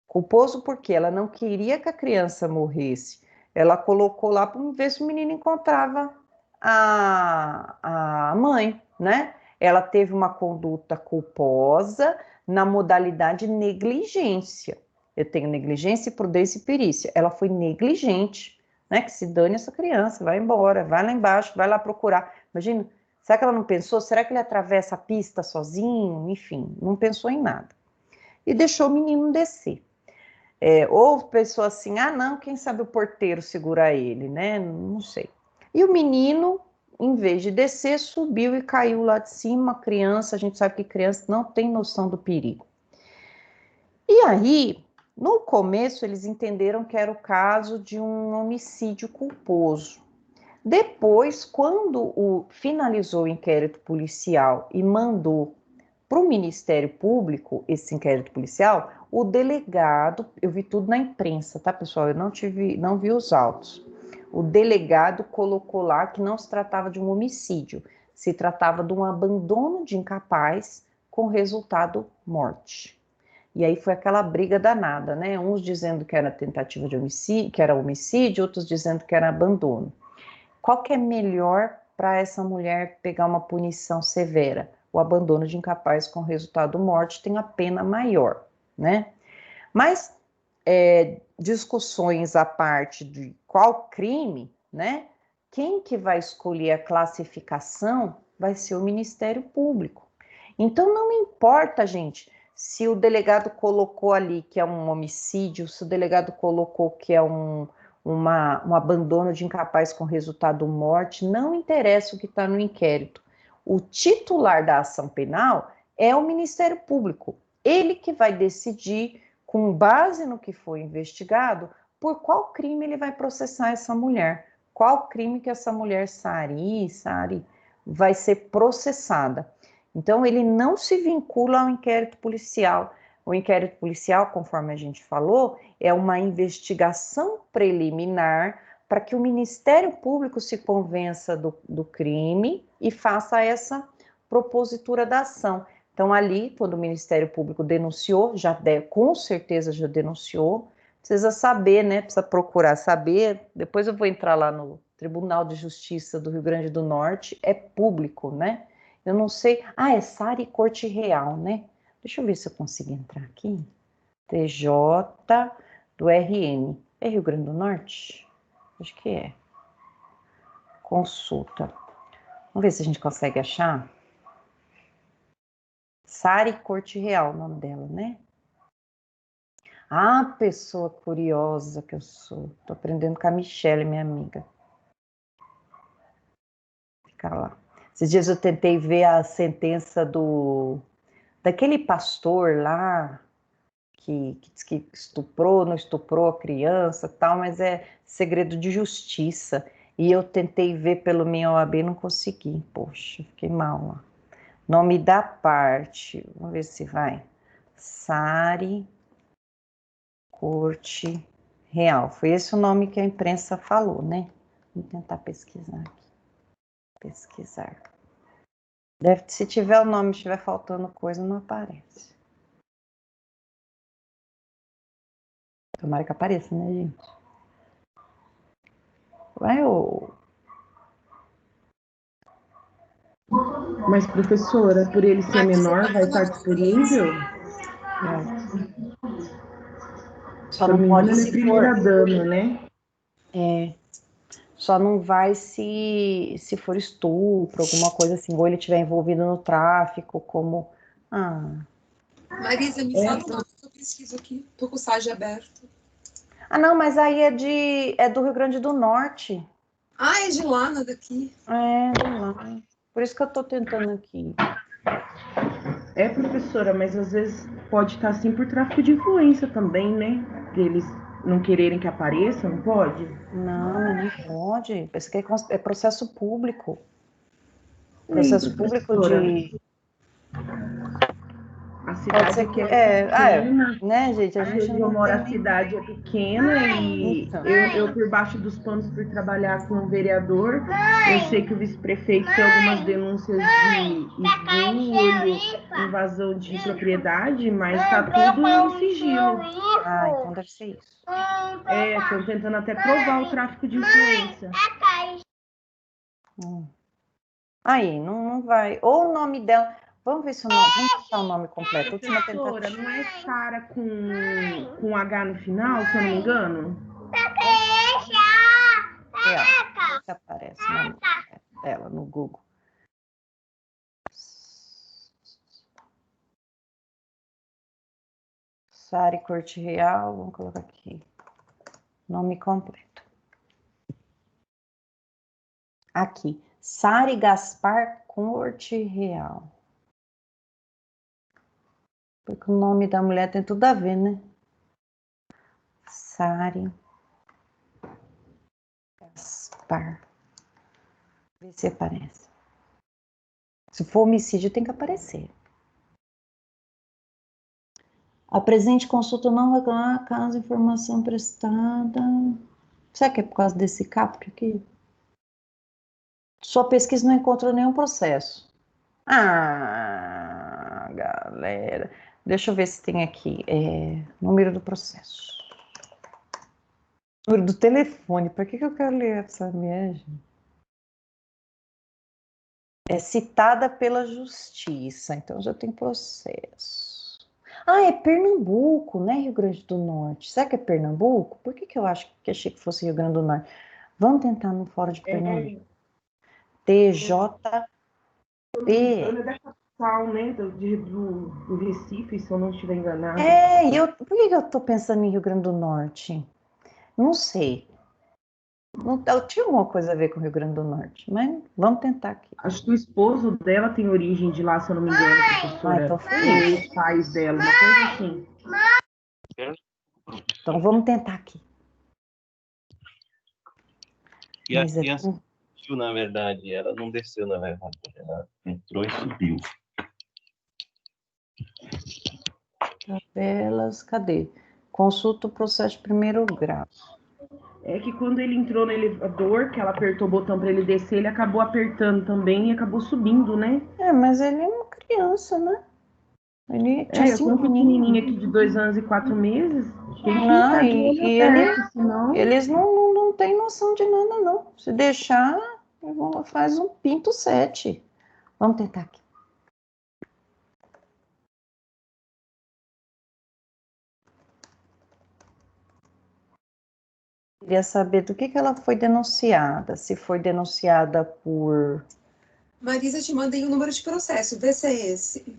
Culposo porque ela não queria que a criança morresse. Ela colocou lá para ver se o menino encontrava a mãe, né? Ela teve uma conduta culposa na modalidade negligência. Eu tenho negligência, prudência e perícia. Ela foi negligente, né? Que se dane essa criança, vai embora, vai lá embaixo, vai lá procurar. Imagina, será que ela não pensou? Será que ele atravessa a pista sozinho? Enfim, não pensou em nada. E deixou o menino descer. Ou pensou assim, ah não, quem sabe o porteiro segura ele, né? Não sei. E o menino, em vez de descer, subiu e caiu lá de cima. A criança, a gente sabe que criança não tem noção do perigo. E aí, no começo, eles entenderam que era o caso de um homicídio culposo. Depois, quando finalizou o inquérito policial e mandou para o Ministério Público esse inquérito policial, o delegado, eu vi tudo na imprensa, tá, pessoal? Eu não vi os autos. O delegado colocou lá que não se tratava de um homicídio, se tratava de um abandono de incapaz com resultado morte. E aí foi aquela briga danada, né? Uns dizendo que era tentativa de homicídio, que era homicídio, outros dizendo que era abandono. Qual que é melhor para essa mulher pegar uma punição severa? O abandono de incapaz com resultado morte tem a pena maior, né? Mas discussões à parte de qual crime, né? Quem que vai escolher a classificação vai ser o Ministério Público. Então não importa, gente, se o delegado colocou ali que é um homicídio, se o delegado colocou que é um abandono de incapaz com resultado morte, não interessa o que está no inquérito. O titular da ação penal é o Ministério Público. Ele que vai decidir, com base no que foi investigado, por qual crime ele vai processar essa mulher. Qual crime que essa mulher, Sari, vai ser processada. Então, ele não se vincula ao inquérito policial. O inquérito policial, conforme a gente falou, é uma investigação preliminar para que o Ministério Público se convença do crime e faça essa propositura da ação. Então, ali, quando o Ministério Público denunciou, com certeza já denunciou, precisa saber, né? Precisa procurar saber. Depois eu vou entrar lá no Tribunal de Justiça do Rio Grande do Norte, é público, né? Eu não sei. Ah, é Sari Corte Real, né? Deixa eu ver se eu consigo entrar aqui. TJ do RN. É Rio Grande do Norte? Acho que é. Consulta. Vamos ver se a gente consegue achar. Sari Corte Real, o nome dela, né? Ah, pessoa curiosa que eu sou. Tô aprendendo com a Michelle, minha amiga. Fica lá. Esses dias eu tentei ver a sentença daquele pastor lá, que diz que estuprou, não estuprou a criança, tal, mas é segredo de justiça. E eu tentei ver pelo minha OAB e não consegui. Poxa, fiquei mal lá. Nome da parte, vamos ver se vai. Sari Corte Real. Foi esse o nome que a imprensa falou, né? Vou tentar pesquisar aqui. Pesquisar. Se tiver o nome, estiver faltando coisa, não aparece. Tomara que apareça, né, gente? Vai, ô. Mas, professora, por ele ser menor, vai estar disponível? Só Se eu não me pode engano, ele é primeira dama, né? É. Só não vai se for estupro, alguma coisa assim, ou ele estiver envolvido no tráfico, como. Ah, Marisa, me fala o nome que eu pesquiso aqui. Tô com o site aberto. não, mas aí é do Rio Grande do Norte. Ah, é de lá, não é daqui. É, de lá. Por isso que eu tô tentando aqui. É, professora, mas às vezes pode estar assim por tráfico de influência também, né? Eles não quererem que apareça, não pode? Não, mas não pode. Isso aqui é processo público. Ei, Processo público professora, de. a Pode cidade ser aqui que. é pequena, Né, gente? A a gente região não mora, tem a nem. cidade é pequena e Então. eu por baixo dos panos por trabalhar com o vereador, eu sei que o vice-prefeito tem algumas denúncias de esbulho, invasão de propriedade, mas tá tudo em sigilo. Então deve ser isso. Estão tentando até provar o tráfico de influência. Aí, não vai. Ou o nome dela. Vamos ver se o nome. Vamos tentar o nome completo. Última Professora, tentativa. não é Sara com H no final, se eu não me engano? Se aparece o nome dela no Google. Sari Corte Real, vamos colocar aqui. Nome completo. Aqui, Sari Gaspar Corte Real. Porque o nome da mulher tem tudo a ver, né? Sari Gaspar. Vê se aparece. Se for homicídio, tem que aparecer. A presente consulta não reclamar caso informação prestada. Será que é por causa desse caput aqui? Sua pesquisa não encontrou nenhum processo. Galera. Deixa eu ver se tem aqui. Número do processo. Número do telefone. Para que eu quero ler essa merda? É citada pela justiça. Então já tem processo. É Pernambuco, né? Rio Grande do Norte. Será que é Pernambuco? Por que eu achei que fosse Rio Grande do Norte? Vamos tentar no Fórum de Pernambuco. TJP. É da capital, né? Do Recife, se eu não estiver enganado. Por que eu tô pensando em Rio Grande do Norte? Não sei. Não, eu tinha alguma coisa a ver com o Rio Grande do Norte, mas vamos tentar aqui. Acho que o esposo dela tem origem de lá, se eu não me engano, professora. Então foi isso. Os pais dela, uma coisa assim. Então vamos tentar aqui. E a criança subiu, na verdade. Ela não desceu, na verdade. Ela entrou e subiu. Tabelas, cadê? Consulta o processo de primeiro grau. É que quando ele entrou no elevador, que ela apertou o botão para ele descer, ele acabou apertando também e acabou subindo, né? Mas ele é uma criança, né? Ele tinha Eu sou um 5 aninhos. pequenininho aqui de 2 anos e 4 meses. Tem que estar de olho aberto, senão... Eles não têm noção de nada, não. Se deixar, faz um pinto 7. Vamos tentar aqui. Queria saber do que ela foi denunciada. Se foi denunciada por... Marisa, te mandei o número de processo. Vê se é esse.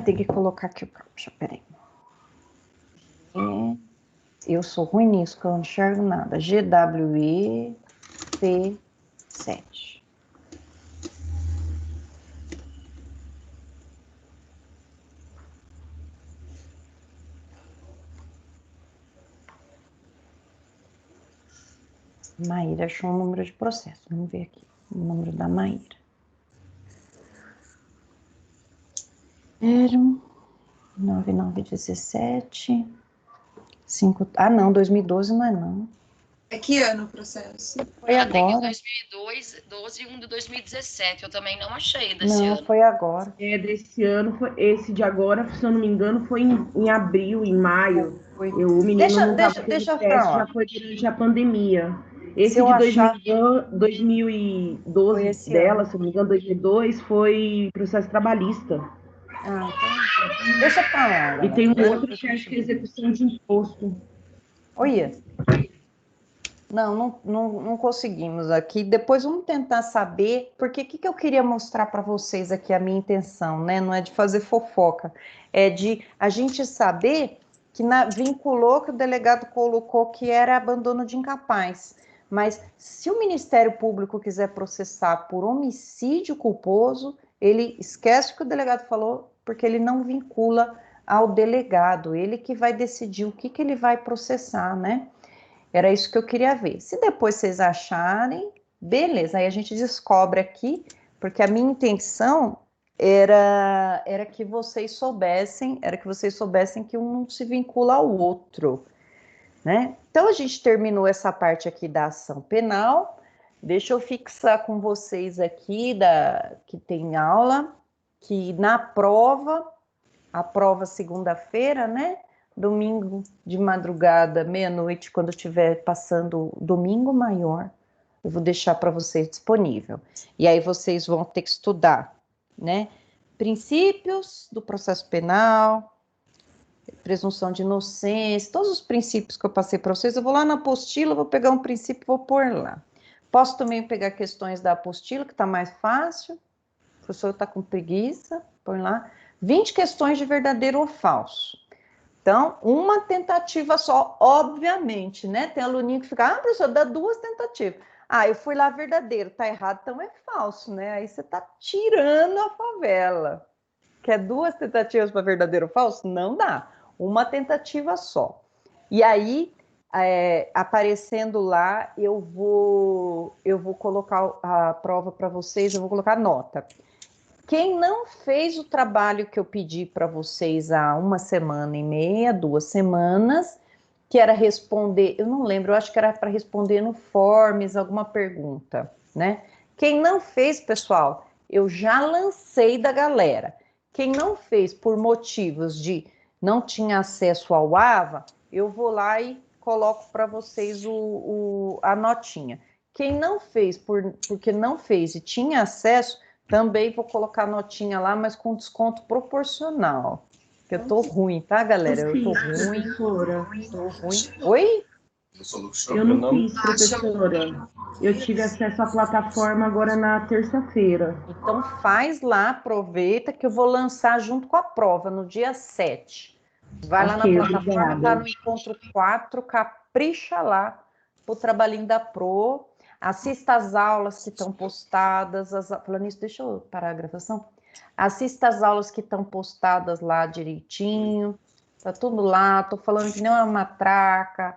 Tem que colocar aqui o próprio. Peraí. Eu sou ruim nisso, que eu não enxergo nada. GWET7. Maíra achou um número de processo. Vamos ver aqui. O número da Maíra. 9917. 2012 não é não. É que ano o processo? Foi agora. Tem 2012 e um de 2017. Eu também não achei desse ano. Não, foi agora. Desse ano, esse de agora, se eu não me engano, foi em abril, em maio. Foi. O menino não estava tendo deixa teste, já foi durante a pandemia. Esse Se eu de achar... 2012 dela, se eu não me engano, 2002, foi processo trabalhista. Então, deixa pra lá. E tem um outro que acho que é execução de imposto. Olha. Não conseguimos aqui. Depois vamos tentar saber, porque o que eu queria mostrar para vocês aqui, a minha intenção, né? Não é de fazer fofoca, é de a gente saber que vinculou que o delegado colocou que era abandono de incapaz. Mas se o Ministério Público quiser processar por homicídio culposo, ele esquece o que o delegado falou, porque ele não vincula ao delegado, ele que vai decidir o que ele vai processar, né? Era isso que eu queria ver. Se depois vocês acharem, beleza, aí a gente descobre aqui, porque a minha intenção era que vocês soubessem, que um não se vincula ao outro, né? Então a gente terminou essa parte aqui da ação penal. Deixa eu fixar com vocês aqui que tem aula, que na prova, a prova segunda-feira, né? Domingo de madrugada, meia-noite, quando estiver passando domingo maior, eu vou deixar para vocês disponível. E aí vocês vão ter que estudar, né? Princípios do processo penal, presunção de inocência, todos os princípios que eu passei para vocês. Eu vou lá na apostila, vou pegar um princípio e vou pôr lá. Posso também pegar questões da apostila, que está mais fácil. O professor está com preguiça, põe lá. 20 questões de verdadeiro ou falso. Então, uma tentativa só, obviamente, né? Tem aluninho que fica, professor, dá 2 tentativas. Eu fui lá verdadeiro, tá errado, então é falso, né? Aí você tá tirando a favela. Quer 2 tentativas para verdadeiro ou falso? Não dá. Uma tentativa só. E aí, aparecendo lá, eu vou colocar a prova para vocês, eu vou colocar nota. Quem não fez o trabalho que eu pedi para vocês há 1 semana e meia, 2 semanas, que era responder, eu não lembro, eu acho que era para responder no Forms alguma pergunta, né? Quem não fez, pessoal, eu já lancei da galera. Quem não fez por motivos de não tinha acesso ao AVA, eu vou lá e coloco para vocês a notinha. Quem não fez porque não fez e tinha acesso, também vou colocar notinha lá, mas com desconto proporcional. Porque eu tô ruim, tá, galera? Eu tô ruim. Tô ruim. Oi? Eu não fiz, professora. Eu tive acesso à plataforma agora na terça-feira. Então faz lá, aproveita que eu vou lançar junto com a prova no dia 7. Vai lá na plataforma, tá no encontro 4, capricha lá pro trabalhinho da Pro. Assista as aulas que estão postadas. Falando isso, deixa eu parar a gravação. Assista as aulas que estão postadas lá direitinho. Tá tudo lá. Tô falando que não é uma matraca.